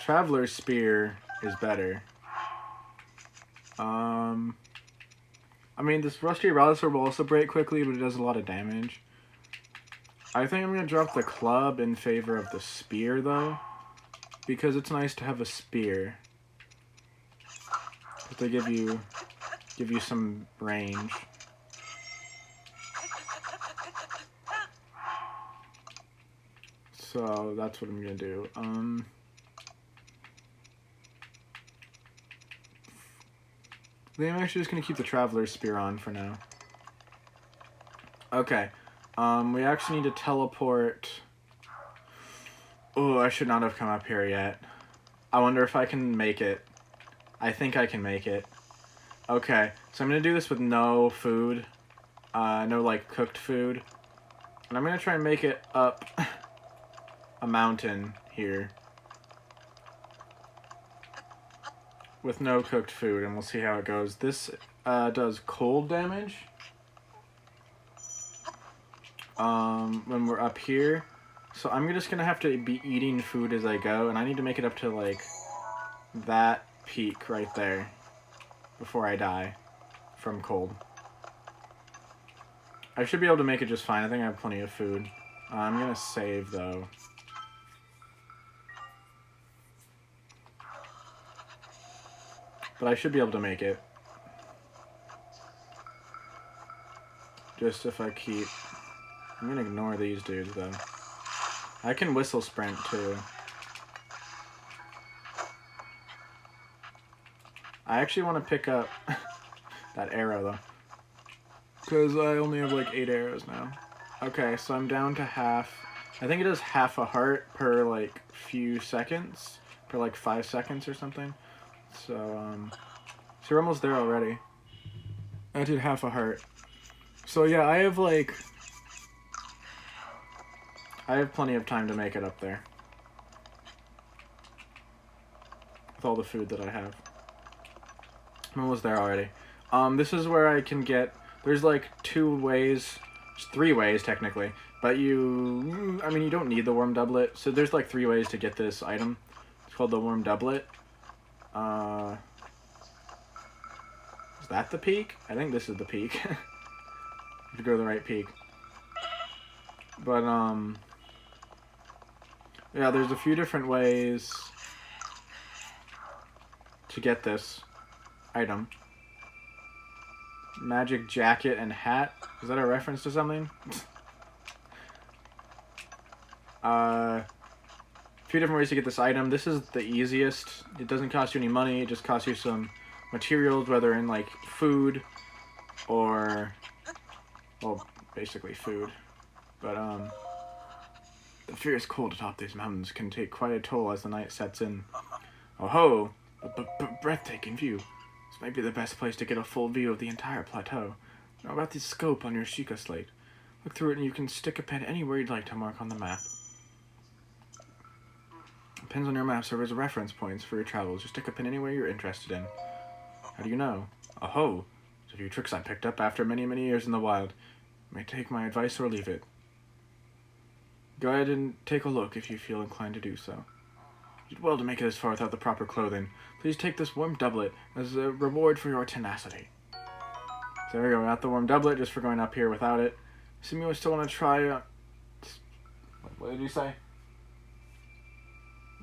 Traveler's Spear is better. I mean, this Rusty Rallisaur will also break quickly, but it does a lot of damage. I think I'm going to drop the club in favor of the spear, though, because it's nice to have a spear. But they give you some range. So that's what I'm going to do. I think I'm actually just gonna keep the Traveler's Spear on for now. Okay. We actually need to teleport. Oh, I should not have come up here yet. I wonder if I can make it. I think I can make it. Okay, so I'm gonna do this with no food. No, like, cooked food. And I'm gonna try and make it up a mountain here. With no cooked food, and we'll see how it goes. This does cold damage. When we're up here. So I'm just gonna have to be eating food as I go, and I need to make it up to, like, that peak right there before I die from cold. I should be able to make it just fine. I think I have plenty of food. I'm gonna save, though. But I should be able to make it. Just if I keep... I'm gonna ignore these dudes, though. I can whistle sprint, too. I actually want to pick up that arrow, though. Because I only have, like, 8 arrows now. Okay, so I'm down to half. I think it is half a heart per, like, few seconds. Per, like, 5 seconds or something. So we're almost there already. I did half a heart. So, yeah, I have, like... I have plenty of time to make it up there. With all the food that I have. I'm almost there already. This is where I can get... There's like 2 ways... 3 ways, technically. But you... I mean, you don't need the worm doublet. So there's like 3 ways to get this item. It's called the worm doublet. Is that the peak? I think this is the peak. To go to the right peak. But, yeah, there's a few different ways to get this item. Magic jacket and hat. Is that a reference to something? A few different ways to get this item. This is the easiest. It doesn't cost you any money. It just costs you some materials, whether in, like, food or... Well, basically food. But, the fierce cold atop these mountains can take quite a toll as the night sets in. Oh ho! A breathtaking view. This might be the best place to get a full view of the entire plateau. Now about the scope on your Sheikah slate. Look through it and you can stick a pen anywhere you'd like to mark on the map. Pins on your map serve as reference points for your travels. Just stick a pin anywhere you're interested in. How do you know? Oh ho! It's a few tricks I picked up after many, many years in the wild. You may take my advice or leave it. Go ahead and take a look if you feel inclined to do so. You did well to make it this far without the proper clothing. Please take this warm doublet as a reward for your tenacity. So there we go, we got the warm doublet just for going up here without it. Assuming we still want to try... what did you say?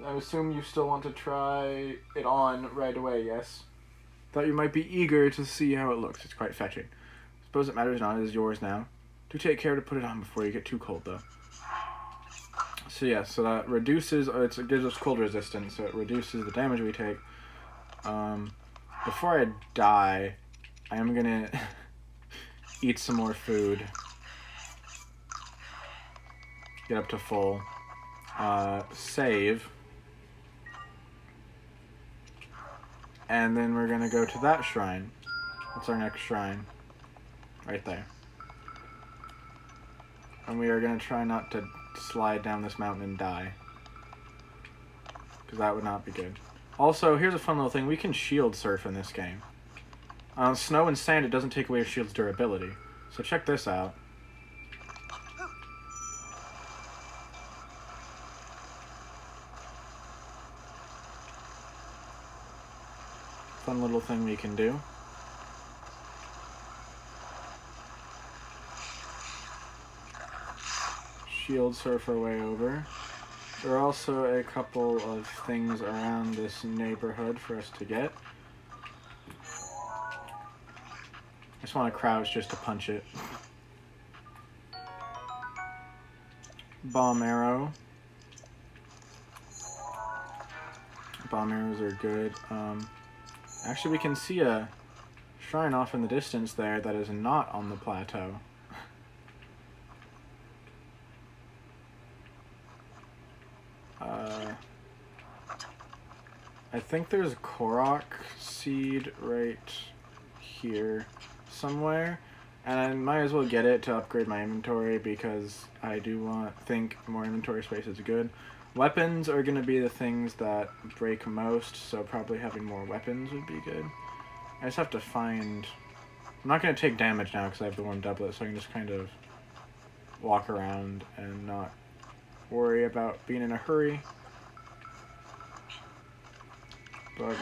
I assume you still want to try it on right away, yes? Thought you might be eager to see how it looks. It's quite fetching. Suppose it matters not, it is yours now. Do take care to put it on before you get too cold, though. So yeah, so that reduces, it gives us cold resistance, so it reduces the damage we take. Before I die, I am gonna eat some more food. Get up to full. Save. And then we're gonna go to that shrine. That's our next shrine. Right there. And we are gonna try not to slide down this mountain and die. Because that would not be good. Also, here's a fun little thing. We can shield surf in this game. On snow and sand, it doesn't take away your shield's durability. So check this out. Fun little thing we can do. Shield surf our way over. There are also a couple of things around this neighborhood for us to get. I just want to crouch just to punch it. Bomb arrow. Bomb arrows are good. Actually, we can see a shrine off in the distance there that is not on the plateau. I think there's a Korok seed right here somewhere, and I might as well get it to upgrade my inventory because I do think more inventory space is good. Weapons are going to be the things that break most, so probably having more weapons would be good. I just have to find... I'm not going to take damage now because I have the one doublet, so I can just kind of walk around and not worry about being in a hurry. But,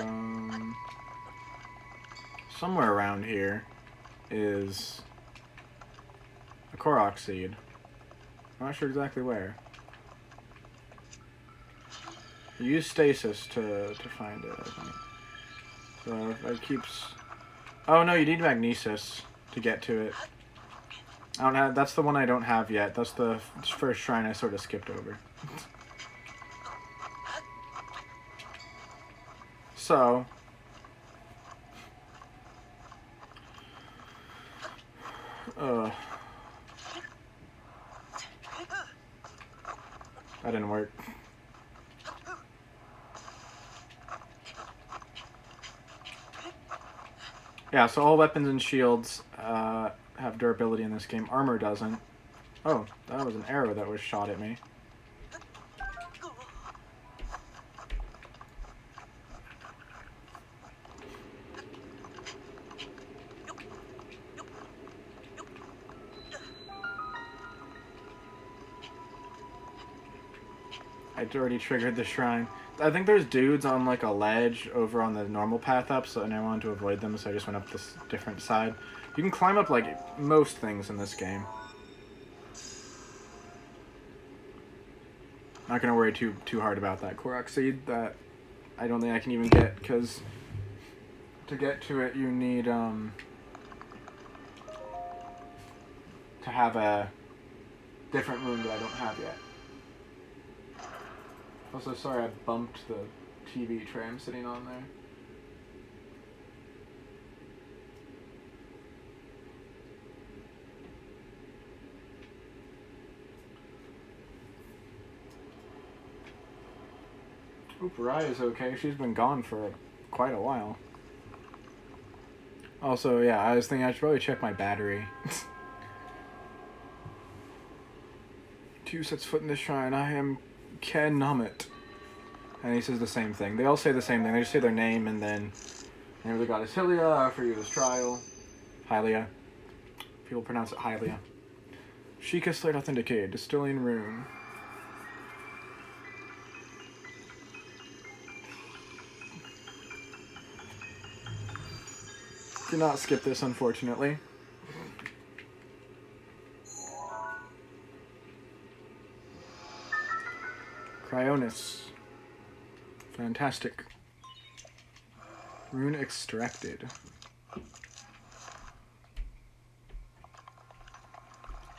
somewhere around here is a Korok seed. I'm not sure exactly where. You use stasis to find it, I think. So if it keeps... Oh no, you need magnesis to get to it. I don't have... That's the one I don't have yet. That's the first shrine I sort of skipped over. So... That didn't work. Yeah, so all weapons and shields have durability in this game. Armor doesn't. Oh, that was an arrow that was shot at me. I already triggered the shrine. I think there's dudes on like a ledge over on the normal path up, and I wanted to avoid them, so I just went up this different side. You can climb up like most things in this game. Not gonna worry too hard about that Korok seed that I don't think I can even get, because to get to it you need to have a different room that I don't have yet. Also, sorry I bumped the TV tray I'm sitting on there. Oop, Raya's okay. She's been gone for quite a while. Also, yeah, I was thinking I should probably check my battery. 2 sets foot in the shrine. I am Kenumit. And he says the same thing. They all say the same thing. They just say their name and then name of the goddess Hylia, for you this trial. Hylia. People pronounce it Hylia. Sheikah Slate Authenticated. Distilling Rune. Do not skip this, unfortunately. Cryonis. Fantastic. Rune extracted.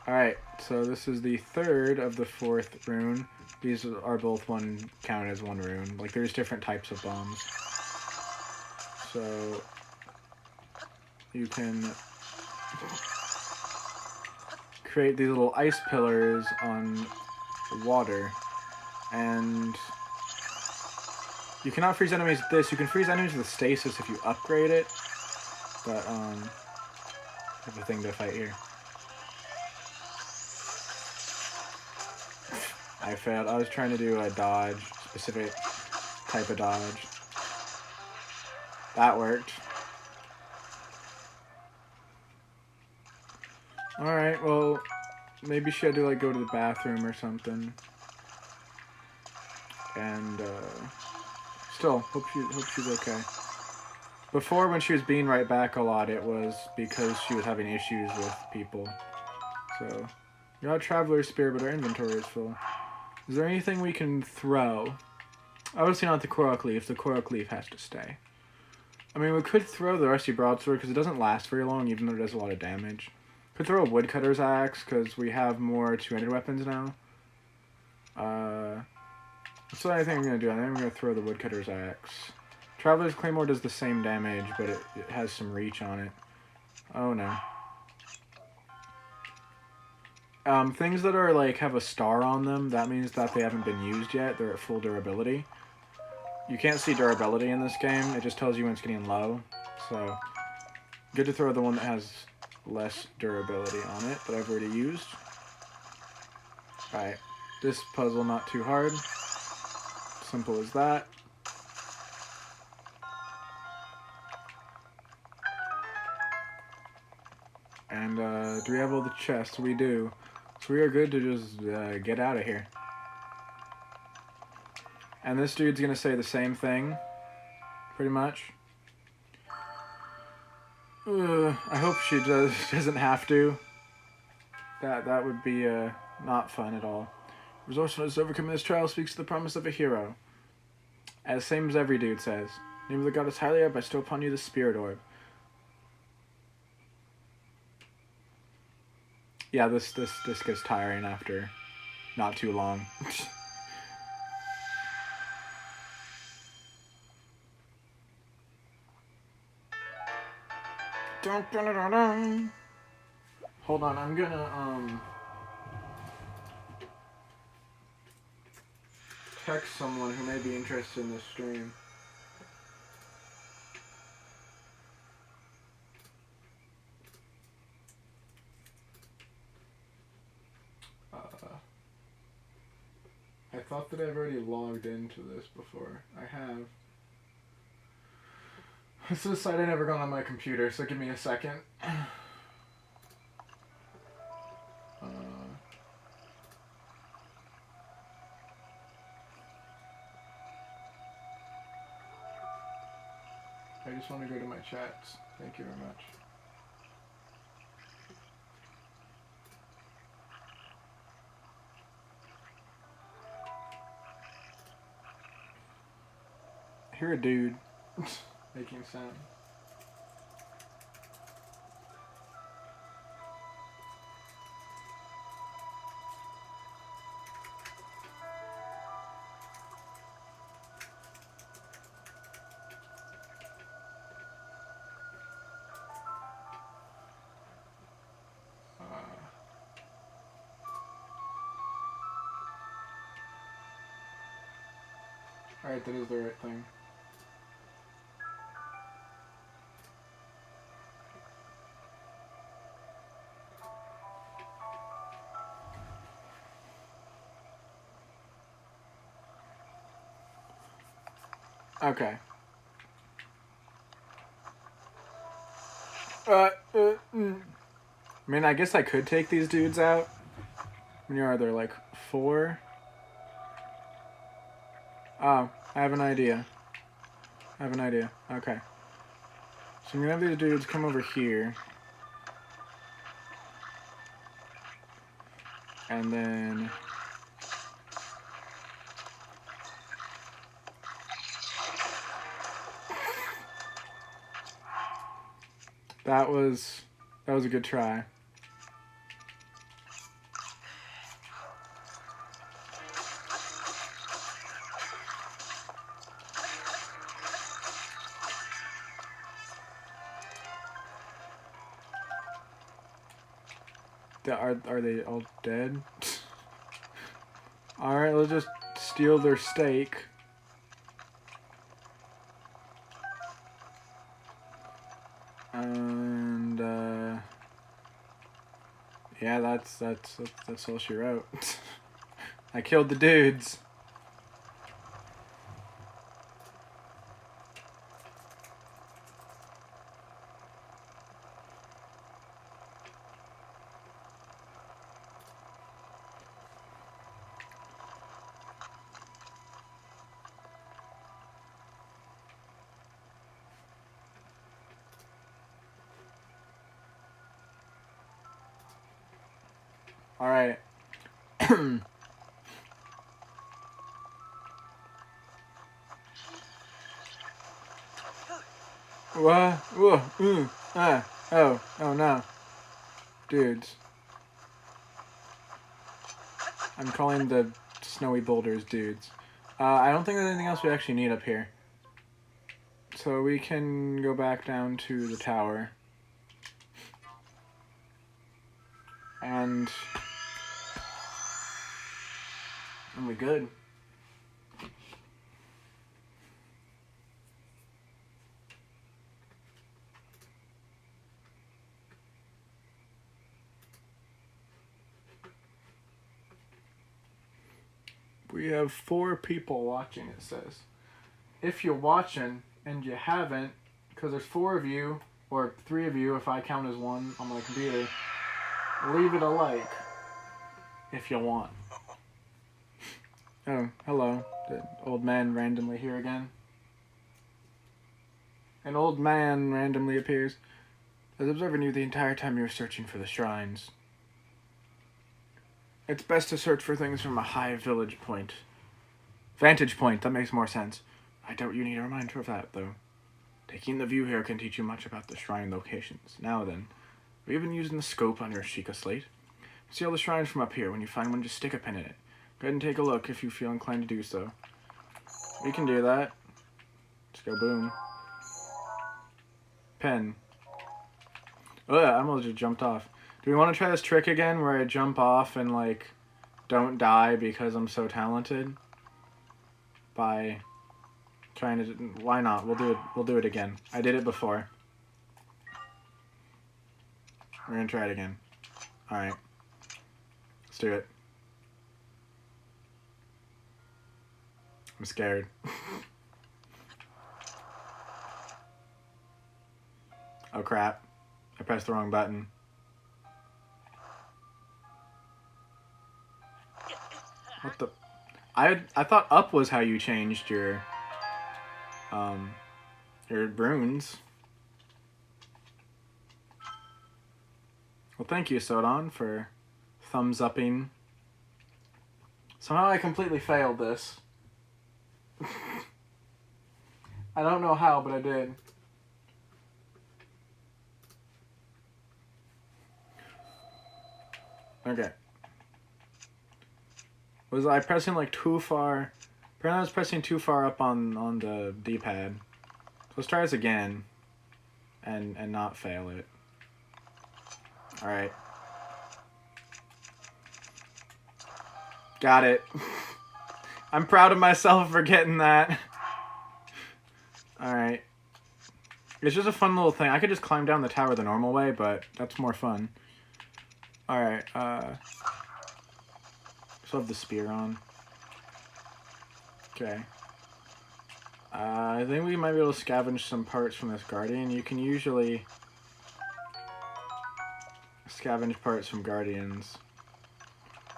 Alright, so this is the third of the 4th rune. These are both counted as one rune. Like, there's different types of bombs. So you can create these little ice pillars on water, and you cannot freeze enemies with this. You can freeze enemies with stasis if you upgrade it, but I have a thing to fight here. I failed. I was trying to do a dodge, specific type of dodge. That worked. Alright, well, maybe she had to, like, go to the bathroom or something. And, still, hope she's okay. Before, when she was being right back a lot, it was because she was having issues with people. So, we got a Traveler's Spear, but our inventory is full. Is there anything we can throw? Obviously not the Korok Leaf. The Korok Leaf has to stay. I mean, we could throw the Rusty Broadsword, because it doesn't last very long, even though it does a lot of damage. Could throw a Woodcutter's Axe, because we have more two-handed weapons now. That's what I think I'm going to do. I think I'm going to throw the Woodcutter's Axe. Traveler's Claymore does the same damage, but it has some reach on it. Oh no. Things that are like have a star on them, that means that they haven't been used yet. They're at full durability. You can't see durability in this game. It just tells you when it's getting low. So, good to throw the one that has less durability on it that I've already used. Alright, this puzzle not too hard. Simple as that. And do we have all the chests? We do. So we are good to just get out of here. And this dude's gonna say the same thing, pretty much. I hope she doesn't have to. That would be not fun at all. Resourcefulness overcoming this trial speaks to the promise of a hero. As same as every dude says. Name of the goddess highly up, I bestow upon you the spirit orb. Yeah, this gets tiring after not too long. Dun, dun, dun, dun, dun. Hold on, I'm gonna text someone who may be interested in this stream. I thought that I've already logged into this before. I have. This is a site I never gone on my computer, so give me a second. I just want to go to my chats. Thank you very much. I hear a dude making sound. Alright, that is the right thing. Okay. I mean, I guess I could take these dudes out. How many are there? Like 4? Oh, I have an idea. Okay. So I'm gonna have these dudes come over here. And then... That was a good try. Are they all dead? Alright, let's just steal their steak. And yeah, that's all she wrote. I killed the dudes. Alright. Oh no. Dudes. I'm calling the snowy boulders dudes. I don't think there's anything else we actually need up here. So we can go back down to the tower. And we're good. We have 4 people watching, it says. If you're watching and you haven't, because there's 4 of you, or 3 of you if I count as one on my computer, leave it a like if you want. Oh, hello. The old man randomly here again. An old man randomly appears. I was observing you the entire time you were searching for the shrines. It's best to search for things from a high vantage point, that makes more sense. I doubt you need a reminder of that, though. Taking the view here can teach you much about the shrine locations. Now then, have you been using the scope on your Sheikah slate? See all the shrines from up here. When you find one, just stick a pin in it. Go ahead and take a look if you feel inclined to do so. We can do that. Let's go boom. Pin. Oh, I almost just jumped off. Do we want to try this trick again where I jump off and, like, don't die because I'm so talented? By trying to... Why not? We'll do it again. I did it before. We're gonna try it again. Alright. Let's do it. I'm scared. Oh crap. I pressed the wrong button. What the... I thought up was how you changed your runes. Well, thank you, Sodon, for thumbs upping. Somehow I completely failed this. I don't know how, but I did. Okay. Was I pressing like too far? Apparently I was pressing too far up on the D-pad. So let's try this again. And not fail it. Alright. Got it. I'm proud of myself for getting that. Alright. It's just a fun little thing. I could just climb down the tower the normal way, but that's more fun. Alright, still have the spear on. Okay. I think we might be able to scavenge some parts from this guardian. You can usually scavenge parts from guardians.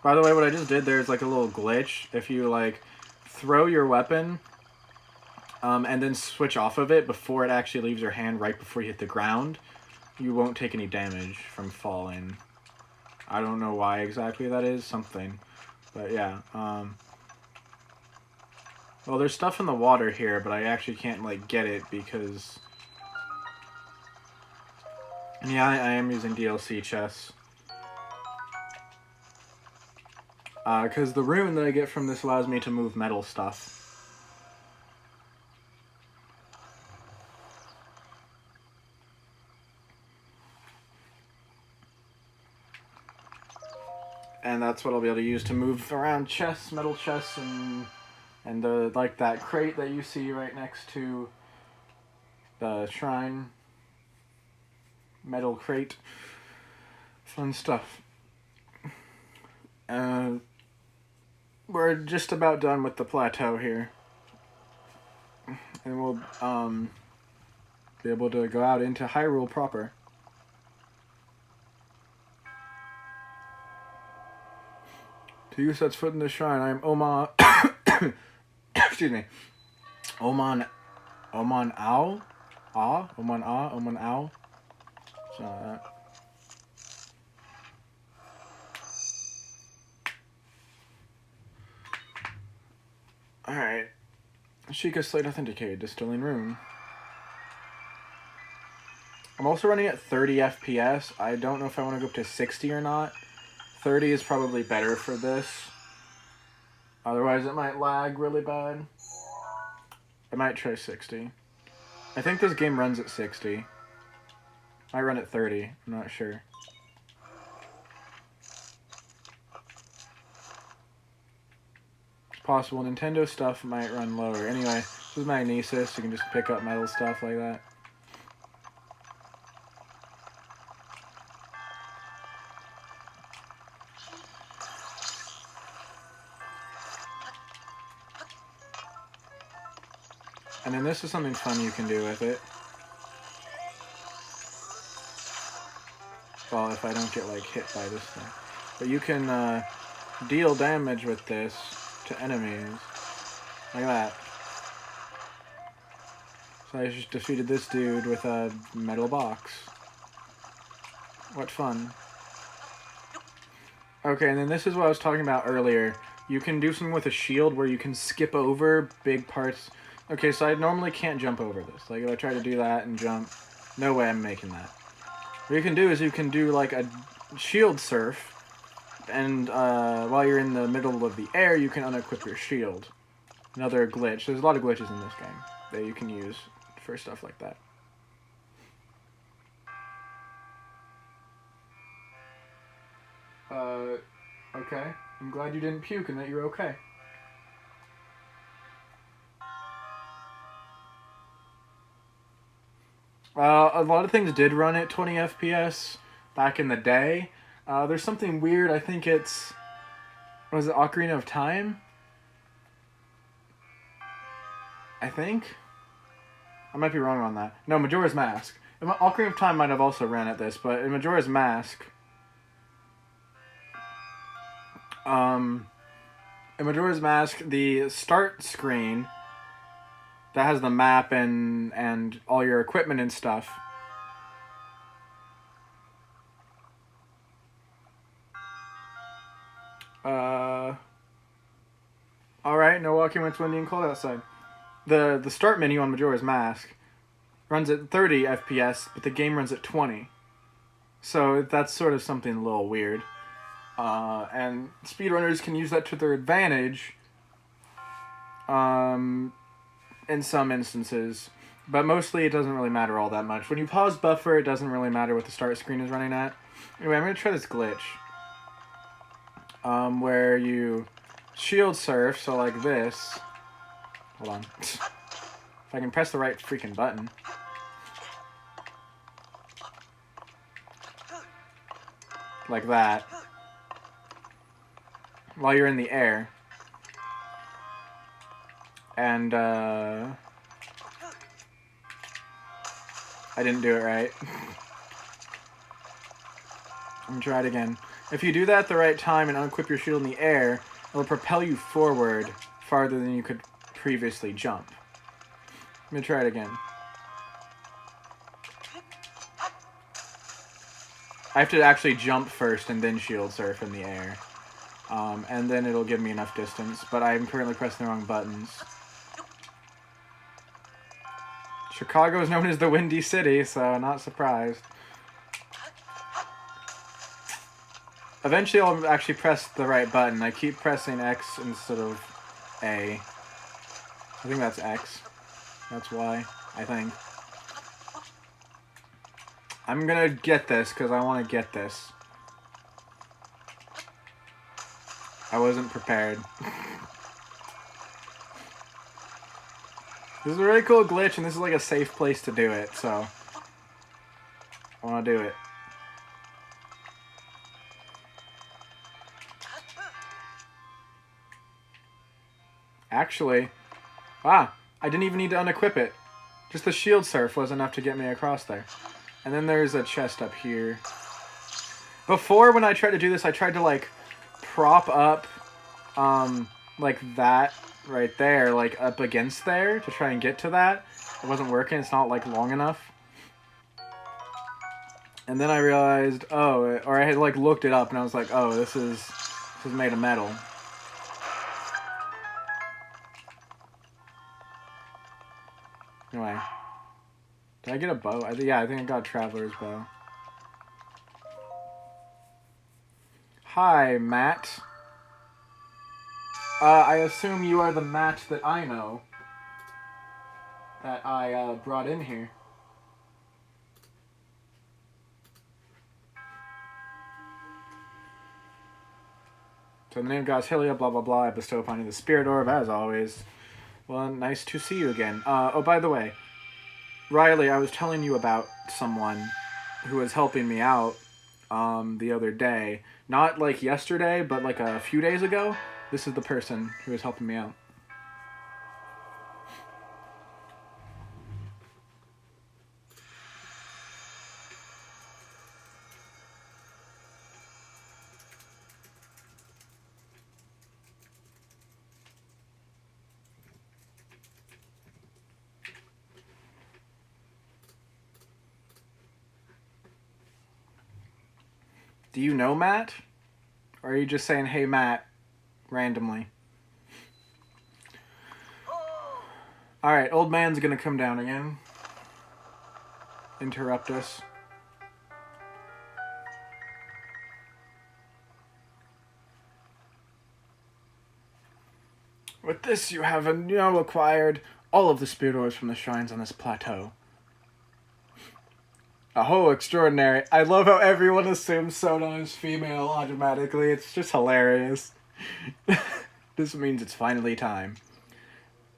By the way, what I just did there is like a little glitch. If you like throw your weapon and then switch off of it before it actually leaves your hand right before you hit the ground, you won't take any damage from falling. I don't know why exactly that is. Something. But yeah, well, there's stuff in the water here, but I actually can't, like, get it because... Yeah, I am using DLC chests. Because the rune that I get from this allows me to move metal stuff. And that's what I'll be able to use to move around chests, metal chests, and the, like, that crate that you see right next to the shrine. Metal crate. Fun stuff. We're just about done with the plateau here. And we'll, be able to go out into Hyrule proper. To you sets foot in the shrine, I am Oman... Excuse me. Oman Ow? Oman Ow? Something like that. Alright. Sheikah Slate Authenticated, Distilling Rune. I'm also running at 30 FPS. I don't know if I want to go up to 60 or not. 30 is probably better for this. Otherwise it might lag really bad. I might try 60. I think this game runs at 60. Might run at 30. I'm not sure. It's possible. Nintendo stuff might run lower. Anyway, this is magnesis. You can just pick up metal stuff like that. And then this is something fun you can do with it. Well, if I don't get, like, hit by this thing. But you can, deal damage with this to enemies. Like that. So I just defeated this dude with a metal box. What fun. Okay, and then this is what I was talking about earlier. You can do something with a shield where you can skip over big parts. Okay, so I normally can't jump over this. Like, if I try to do that and jump, no way I'm making that. What you can do is you can do, like, a shield surf, and while you're in the middle of the air, you can unequip your shield. Another glitch. There's a lot of glitches in this game that you can use for stuff like that. Okay. I'm glad you didn't puke and that you're okay. A lot of things did run at 20 FPS back in the day. There's something weird. I think it's... Was it Ocarina of Time? I think? I might be wrong on that. No, Majora's Mask. Ocarina of Time might have also ran at this, but in Majora's Mask... in Majora's Mask, the start screen that has the map and all your equipment and stuff. Alright, no walking when it's windy and cold outside. The start menu on Majora's Mask runs at 30 FPS, but the game runs at 20. So that's sort of something a little weird. And speedrunners can use that to their advantage in some instances. But mostly it doesn't really matter all that much. When you pause buffer, it doesn't really matter what the start screen is running at. Anyway, I'm going to try this glitch. Where you shield surf, so like this. Hold on. If I can press the right freaking button. Like that. While you're in the air. And, I didn't do it right. I'm gonna try it again. If you do that at the right time and unequip your shield in the air, it'll propel you forward farther than you could previously jump. I'm gonna try it again. I have to actually jump first and then shield surf in the air. And then it'll give me enough distance, but I'm currently pressing the wrong buttons. Chicago is known as the Windy City, so not surprised. Eventually I'll actually press the right button. I keep pressing X instead of A. I think that's X. That's Y, I think. I'm gonna get this, because I want to get this. I wasn't prepared. This is a really cool glitch, and this is like a safe place to do it, so... I want to do it. Actually, I didn't even need to unequip it. Just the shield surf was enough to get me across there. And then there's a chest up here. Before, when I tried to do this, I tried to, like, prop up, like that right there, like, up against there to try and get to that. It wasn't working. It's not, like, long enough. And then I realized, or I had, like, looked it up, and I was like, oh, this is made of metal. Anyway. Did I get a bow? Yeah, I think I got a traveler's bow. Hi, Matt. I assume you are the Matt that I know. that I brought in here. So in the name of God's Hylia, blah blah blah, I bestow upon you the Spirit Orb, as always. Well, nice to see you again. Oh, by the way, Riley, I was telling you about someone who was helping me out the other day. Not like yesterday, but like a few days ago. This is the person who was helping me out. Do you know Matt? Or are you just saying, hey, Matt, randomly? Alright, old man's gonna come down again. Interrupt us. With this, you have now acquired all of the spirit orbs from the shrines on this plateau. Oh, extraordinary. I love how everyone assumes Sona is female automatically. It's just hilarious. This means it's finally time.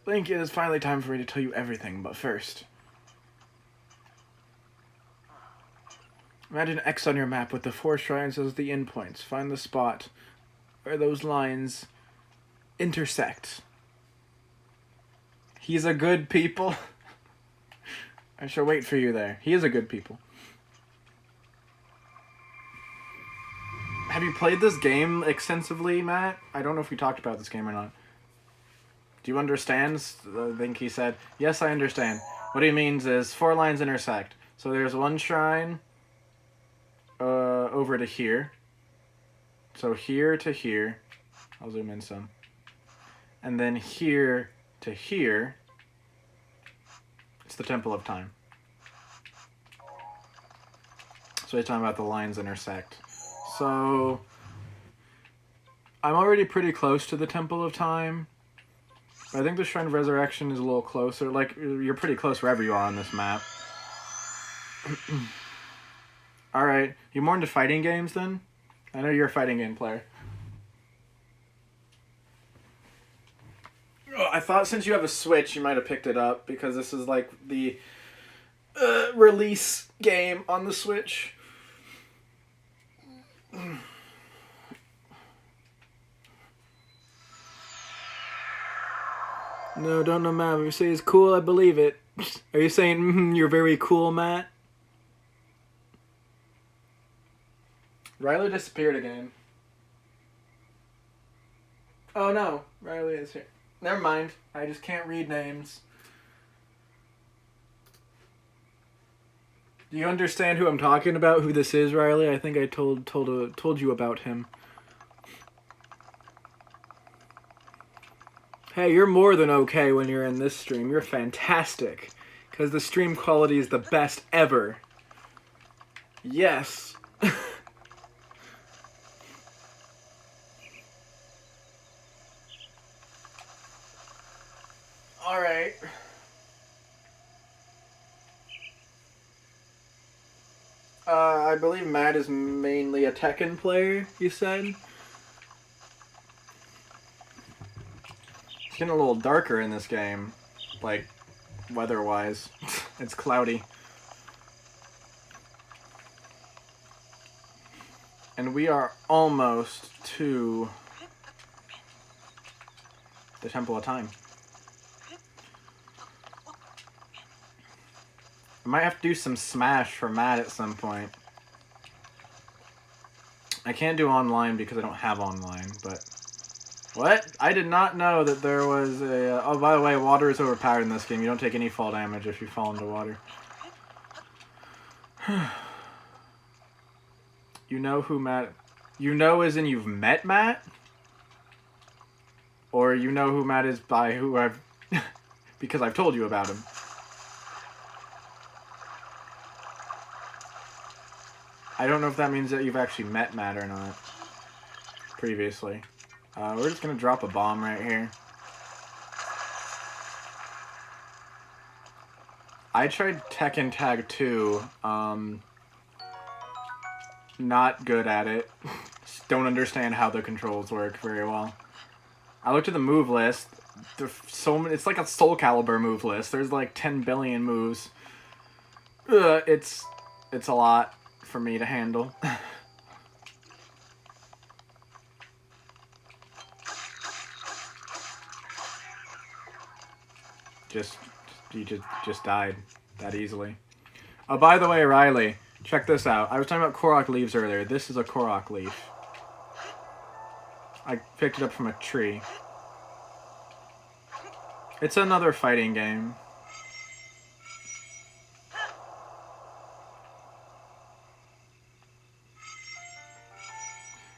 Link, it is finally time for me to tell you everything, but first. Imagine X on your map with the 4 shrines as the endpoints. Find the spot where those lines intersect. He's a good people. I shall wait for you there. He is a good people. Have you played this game extensively, Matt? I don't know if we talked about this game or not. Do you understand? I think he said, yes, I understand. What he means is 4 lines intersect. So there's one shrine over to here. So here to here. I'll zoom in some. And then here to here. It's the Temple of Time. So he's talking about the lines intersect. So I'm already pretty close to the Temple of Time. But I think the Shrine of Resurrection is a little closer. Like, you're pretty close wherever you are on this map. Alright, you more into fighting games then? I know you're a fighting game player. Oh, I thought since you have a Switch, you might have picked it up, because this is like the release game on the Switch. No, don't know Matt. If you say he's cool, I believe it. Are you saying, you're very cool, Matt? Riley disappeared again. Oh no, Riley is here. Never mind. I just can't read names. Do you understand who I'm talking about? Who this is, Riley? I think I told you about him. Hey, you're more than okay when you're in this stream. You're fantastic. Because the stream quality is the best ever. Yes. Alright. I believe Matt is mainly a Tekken player, you said? It's getting a little darker in this game. Like, weather-wise. It's cloudy. And we are almost to the Temple of Time. I might have to do some Smash for Matt at some point. I can't do online because I don't have online, but... What? I did not know that there was a... oh, by the way, water is overpowered in this game. You don't take any fall damage if you fall into water. You know who Matt... You know as in you've met Matt? Or you know who Matt is by who I've... because I've told you about him. I don't know if that means that you've actually met Matt or not. Previously. We're just gonna drop a bomb right here. I tried Tekken Tag 2. Not good at it. Don't understand how the controls work very well. I looked at the move list. There's so many. It's like a Soul Calibur move list. There's like 10 billion moves. It's a lot for me to handle. You just died that easily. Oh, by the way, Riley, check this out. I was talking about Korok leaves earlier. This is a Korok leaf. I picked it up from a tree. It's another fighting game.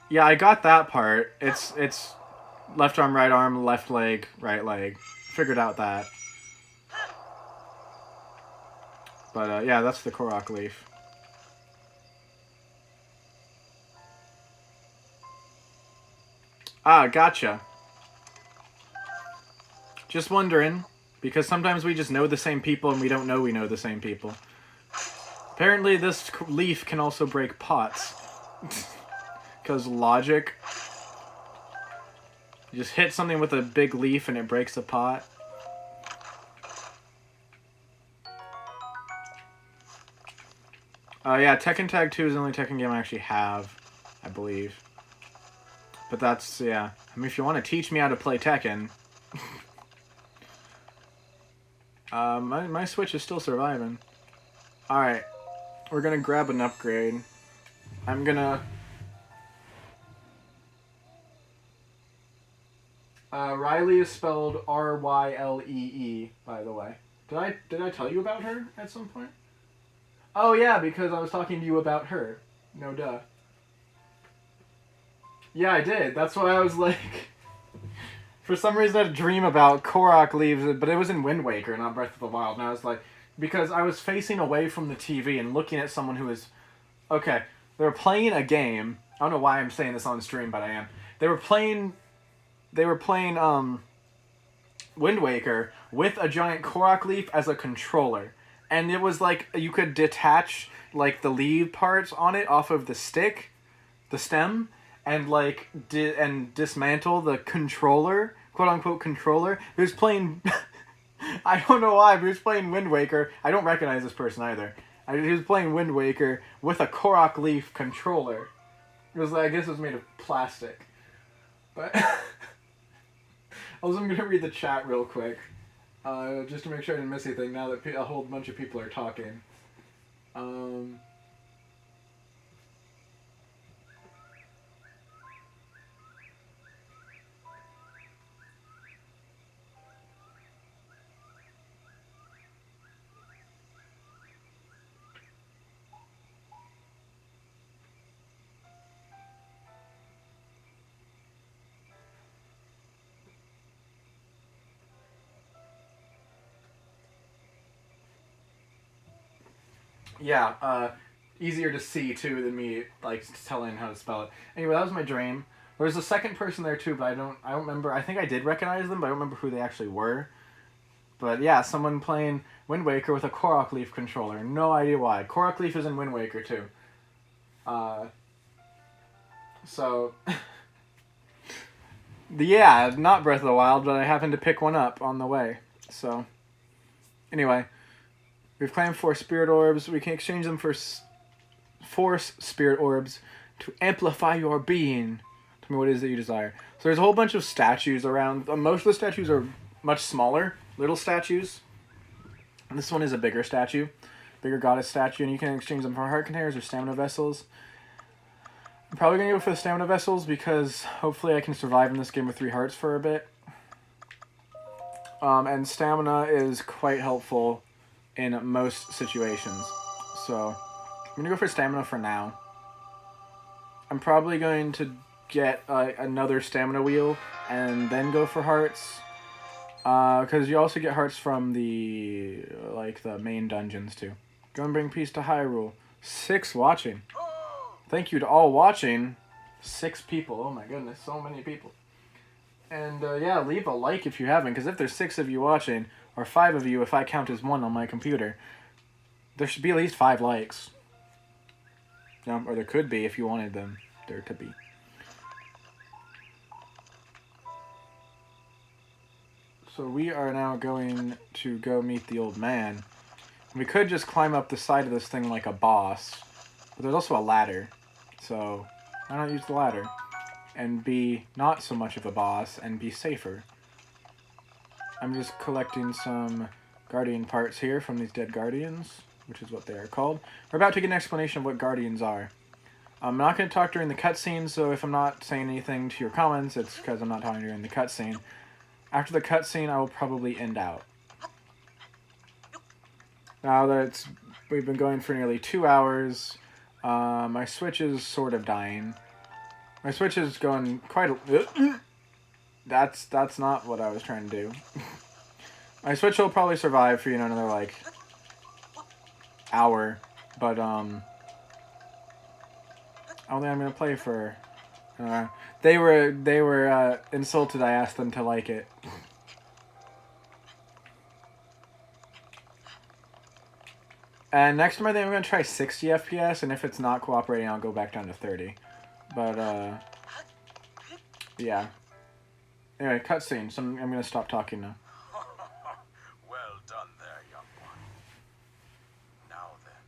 Yeah, I got that part. It's left arm, left leg, right leg. Figured out that. But yeah, that's the Korok leaf. Ah, gotcha. Just wondering, because sometimes we just know the same people and we don't know we know the same people. Apparently this leaf can also break pots. Because logic. You just hit something with a big leaf and it breaks a pot. Yeah, Tekken Tag 2 is the only Tekken game I actually have, I believe. But that's, yeah. I mean, if you want to teach me how to play Tekken... my Switch is still surviving. Alright. We're gonna grab an upgrade. I'm gonna... Riley is spelled R-Y-L-E-E, by the way. Did I tell you about her at some point? Oh yeah, because I was talking to you about her. No duh. Yeah, I did. That's why I was like... For some reason I had a dream about Korok leaves, but it was in Wind Waker, not Breath of the Wild. And I was like... Because I was facing away from the TV and looking at someone who was... Okay, they were playing a game. I don't know why I'm saying this on stream, but I am. They were playing Wind Waker with a giant Korok leaf as a controller. And it was like you could detach like the leaf parts on it off of the stick, the stem, and like dismantle the controller, quote unquote controller. He was playing I don't know why, but he was playing Wind Waker. I don't recognize this person either. He was playing Wind Waker with a Korok leaf controller. It was like, I guess it was made of plastic. But I'm gonna read the chat real quick, just to make sure I didn't miss anything. Now that a whole bunch of people are talking. Yeah, easier to see too than me like telling how to spell it. Anyway, that was my dream. There was a second person there too, but I don't remember. I think I did recognize them, but I don't remember who they actually were. But yeah, someone playing Wind Waker with a Korok Leaf controller. No idea why. Korok Leaf is in Wind Waker too. So yeah, not Breath of the Wild, but I happened to pick one up on the way. So anyway. We've claimed 4 spirit orbs. We can exchange them for force spirit orbs to amplify your being. Tell me what it is that you desire. So there's a whole bunch of statues around. Most of the statues are much smaller, little statues. And this one is a bigger statue, bigger goddess statue, and you can exchange them for heart containers or stamina vessels. I'm probably going to go for the stamina vessels because hopefully I can survive in this game with 3 hearts for a bit. And stamina is quite helpful in most situations. So I'm gonna go for stamina for now. I'm probably going to get another stamina wheel and then go for hearts. Because you also get hearts from the main dungeons too. Go and bring peace to Hyrule. 6 watching. Thank you to all watching. 6 people. Oh my goodness, so many people. And yeah, leave a like if you haven't, because if there's 6 of you watching, or 5 of you if I count as 1 on my computer. There should be at least 5 likes. Or there could be if you wanted them there to be. So we are now going to go meet the old man. We could just climb up the side of this thing like a boss. But there's also a ladder. So why not use the ladder? And be not so much of a boss and be safer. I'm just collecting some guardian parts here from these dead guardians, which is what they are called. We're about to get an explanation of what guardians are. I'm not going to talk during the cutscene, so if I'm not saying anything to your comments, it's because I'm not talking during the cutscene. After the cutscene, I will probably end out. Now that we've been going for nearly 2 hours, my Switch is sort of dying. My Switch is going quite a... That's not what I was trying to do. My Switch will probably survive for, another, like, hour. But, I don't think I'm going to play for... They were insulted I asked them to like it. And next time I think I'm going to try 60 FPS, and if it's not cooperating, I'll go back down to 30. But, yeah. Anyway, cutscene, so I'm going to stop talking now. Well done there, young one. Now then,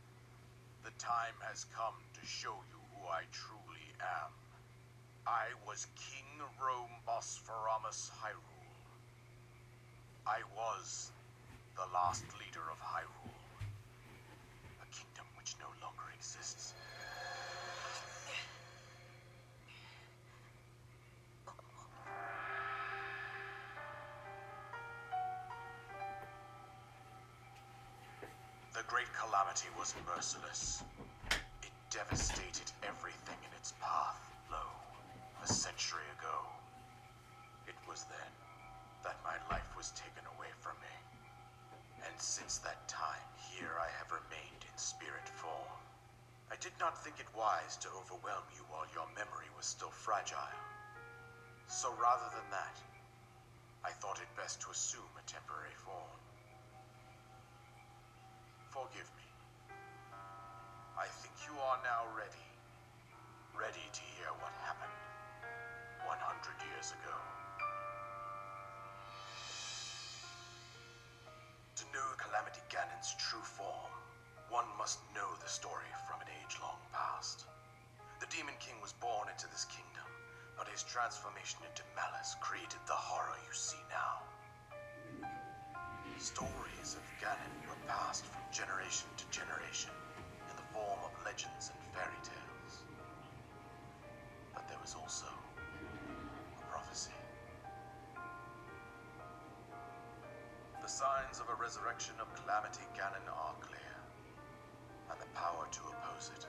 the time has come to show you who I truly am. I was King Rome Bosphorus Hyrule. I was the last leader of Hyrule. A kingdom which no longer exists. The Great Calamity was merciless. It devastated everything in its path. Lo, a century ago. It was then that my life was taken away from me. And since that time, here I have remained in spirit form. I did not think it wise to overwhelm you while your memory was still fragile. So rather than that, I thought it best to assume a temporary form. Forgive me. I think you are now ready. Ready to hear what happened 100 years ago. To know Calamity Ganon's true form, one must know the story from an age-long past. The Demon King was born into this kingdom, but his transformation into malice created the horror you see now. Stories of Ganon were passed from generation to generation in the form of legends and fairy tales. But there was also a prophecy. The signs of a resurrection of Calamity Ganon are clear, and the power to oppose it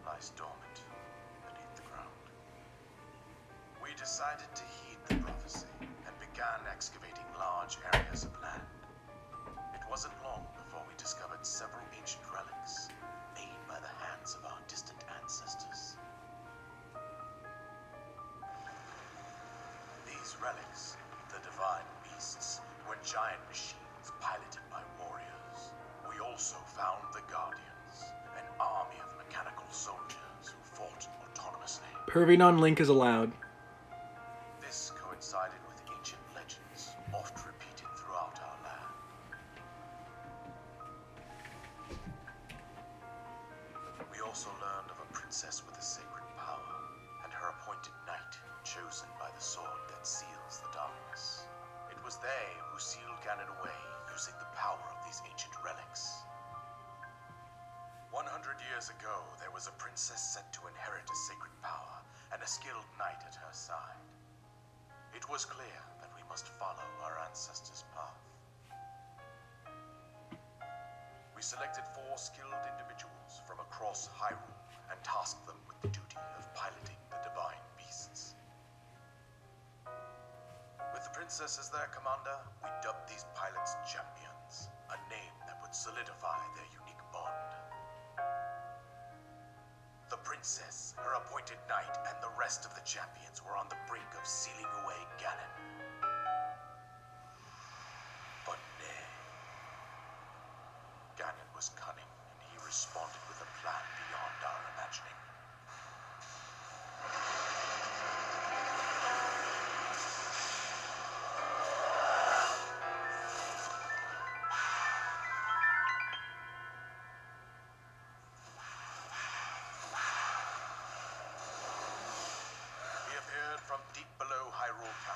lies dormant beneath the ground. We decided to heed the prophecy and began excavating large areas of land. It wasn't long before we discovered several ancient relics made by the hands of our distant ancestors. These relics, the divine beasts, were giant machines piloted by warriors. We also found the Guardians, an army of mechanical soldiers who fought autonomously. Pervy non-link is allowed. This coincided with ancient legends, oft repeated throughout our land. We also learned of a princess with a sacred power, and her appointed knight, chosen by the sword that seals the darkness. It was they who sealed Ganon away using the power of these ancient relics. 100 years ago, there was a princess set to inherit a sacred power and a skilled knight at her side. It was clear that we must follow our ancestors' path. We selected 4 skilled individuals from across Hyrule and tasked them with the duty of piloting the divine beasts. With the princess as their commander, we dubbed these pilots champions, a name that would solidify their unique bond. The princess, her appointed knight, and the rest of the champions were on the brink of sealing away Ganon. But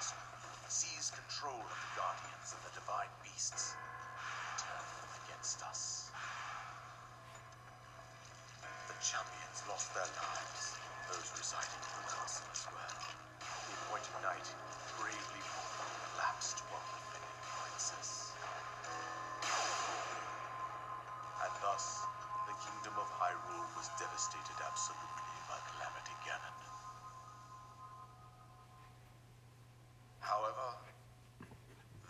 castle, seize control of the guardians and the divine beasts, turn them against us. The champions lost their lives, those residing in the castle as well. The appointed knight bravely fought and collapsed while defending the princess. And thus, the kingdom of Hyrule was devastated absolutely by Calamity Ganon. However,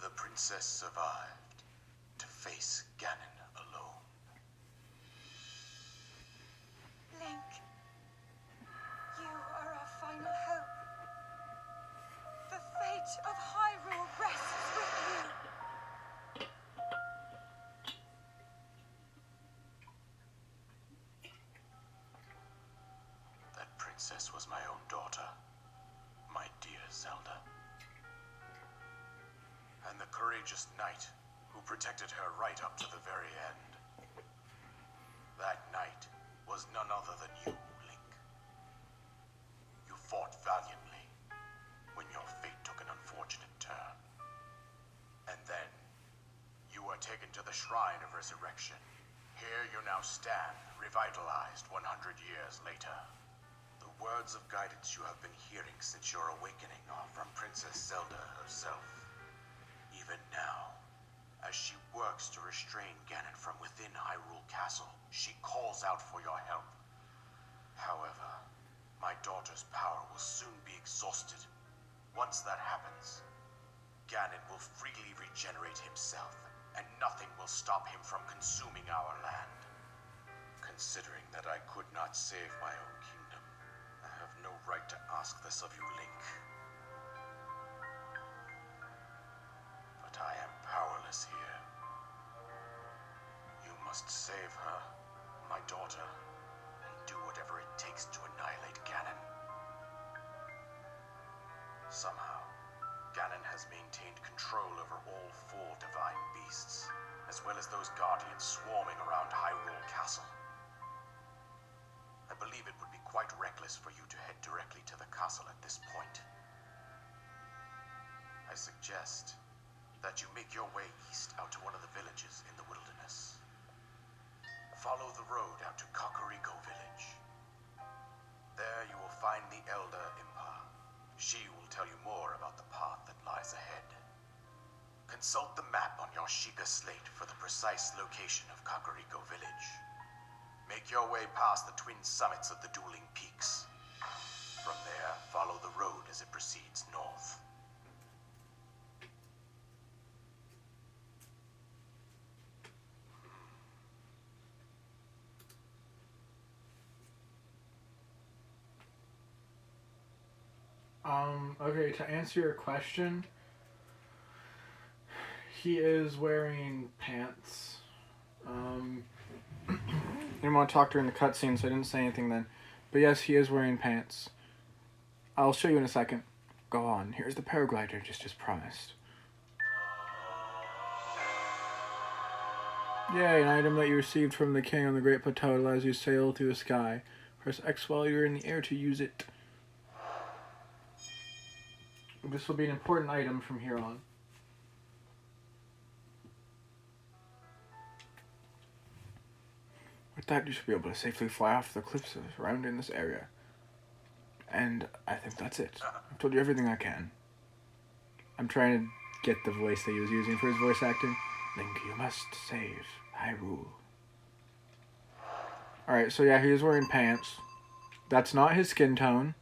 the princess survived to face Ganon alone. Link, you are our final hope. The fate of Hyrule rests with you. That princess was my own daughter, my dear Zelda. And the courageous knight who protected her right up to the very end. That knight was none other than you, Link. You fought valiantly when your fate took an unfortunate turn. And then, you were taken to the Shrine of Resurrection. Here you now stand, revitalized 100 years later. The words of guidance you have been hearing since your awakening are from Princess Zelda herself. Even now, as she works to restrain Ganon from within Hyrule Castle, she calls out for your help. However, my daughter's power will soon be exhausted. Once that happens, Ganon will freely regenerate himself, and nothing will stop him from consuming our land. Considering that I could not save my own kingdom, I have no right to ask this of you, Link. But I am powerless here. You must save her, my daughter, and do whatever it takes to annihilate Ganon. Somehow, Ganon has maintained control over all 4 divine beasts, as well as those guardians swarming around Hyrule Castle. I believe it would be quite reckless for you to head directly to the castle at this point. I suggest that you make your way east out to one of the villages in the wilderness. Follow the road out to Kakariko Village. There you will find the Elder Impa. She will tell you more about the path that lies ahead. Consult the map on your Sheikah slate for the precise location of Kakariko Village. Make your way past the twin summits of the dueling peaks. From there, follow the road as it proceeds north. Okay, to answer your question, he is wearing pants. I didn't want to talk during the cutscene, so I didn't say anything then. But yes, he is wearing pants. I'll show you in a second. Go on. Here's the paraglider, just as promised. Yay, an item that you received from the king on the Great Plateau allows you to sail through the sky. Press X while you're in the air to use it. This will be an important item from here on. With that, you should be able to safely fly off the cliffs surrounding this area. And I think that's it. I've told you everything I can. I'm trying to get the voice that he was using for his voice acting. Link, you must save Hyrule. Alright, so yeah, he is wearing pants. That's not his skin tone.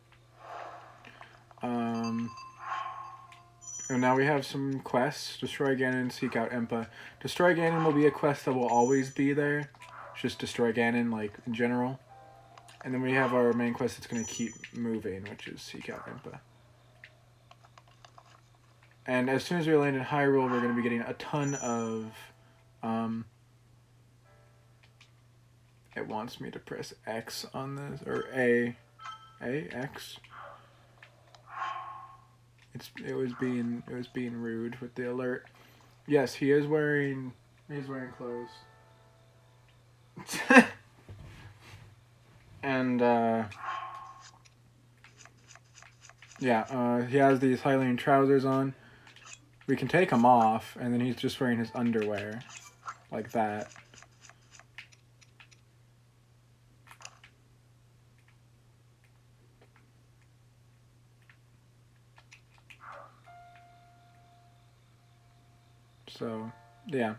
And now we have some quests. Destroy Ganon, seek out Impa. Destroy Ganon will be a quest that will always be there. Just destroy Ganon, like, in general. And then we have our main quest that's going to keep moving, which is seek out Impa. And as soon as we land in Hyrule, we're going to be getting a ton of... it wants me to press X on this, or A. A? X? It was being rude with the alert. Yes, he is wearing clothes. And Yeah, he has these Hylian trousers on. We can take them off, and then he's just wearing his underwear. Like that. So, yeah.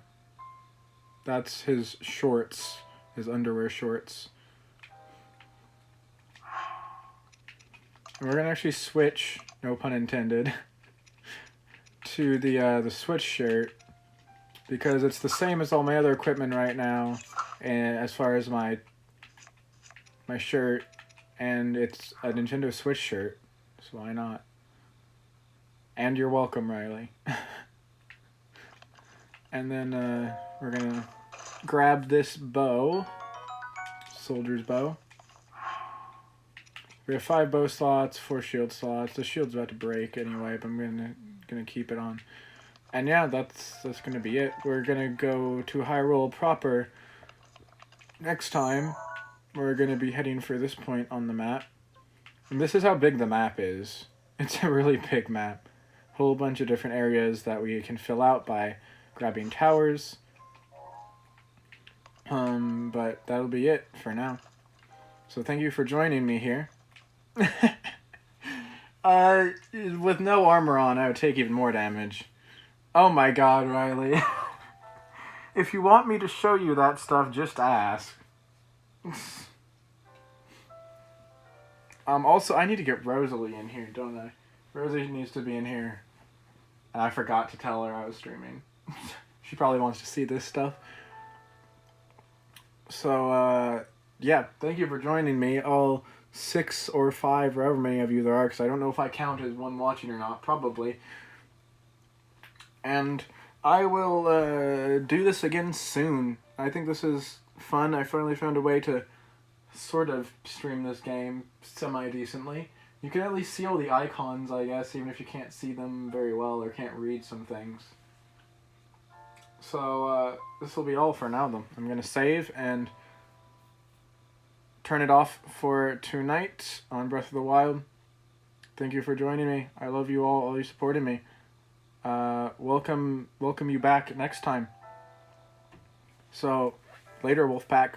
That's his shorts. His underwear shorts. And we're gonna actually switch, no pun intended, to the switch shirt. Because it's the same as all my other equipment right now. And as far as my shirt. And it's a Nintendo Switch shirt. So why not? And you're welcome, Riley. And then we're gonna grab this bow, soldier's bow. We have 5 bow slots, 4 shield slots. The shield's about to break anyway, but I'm gonna keep it on. And yeah, that's gonna be it. We're gonna go to Hyrule proper next time. We're gonna be heading for this point on the map. And this is how big the map is. It's a really big map. Whole bunch of different areas that we can fill out by grabbing towers. But that'll be it for now. So thank you for joining me here. With no armor on, I would take even more damage. Oh my god, Riley. If you want me to show you that stuff, just ask. Also, I need to get Rosalie in here, don't I? Rosalie needs to be in here. And I forgot to tell her I was streaming. She probably wants to see this stuff. So, yeah, thank you for joining me. All 6 or 5, or however many of you there are, because I don't know if I count as one watching or not, probably. And I will do this again soon. I think this is fun. I finally found a way to sort of stream this game semi-decently. You can at least see all the icons, I guess, even if you can't see them very well or can't read some things. So, this will be all for now, though. I'm going to save and turn it off for tonight on Breath of the Wild. Thank you for joining me. I love you all you supported me. Welcome you back next time. So, later, Wolfpack.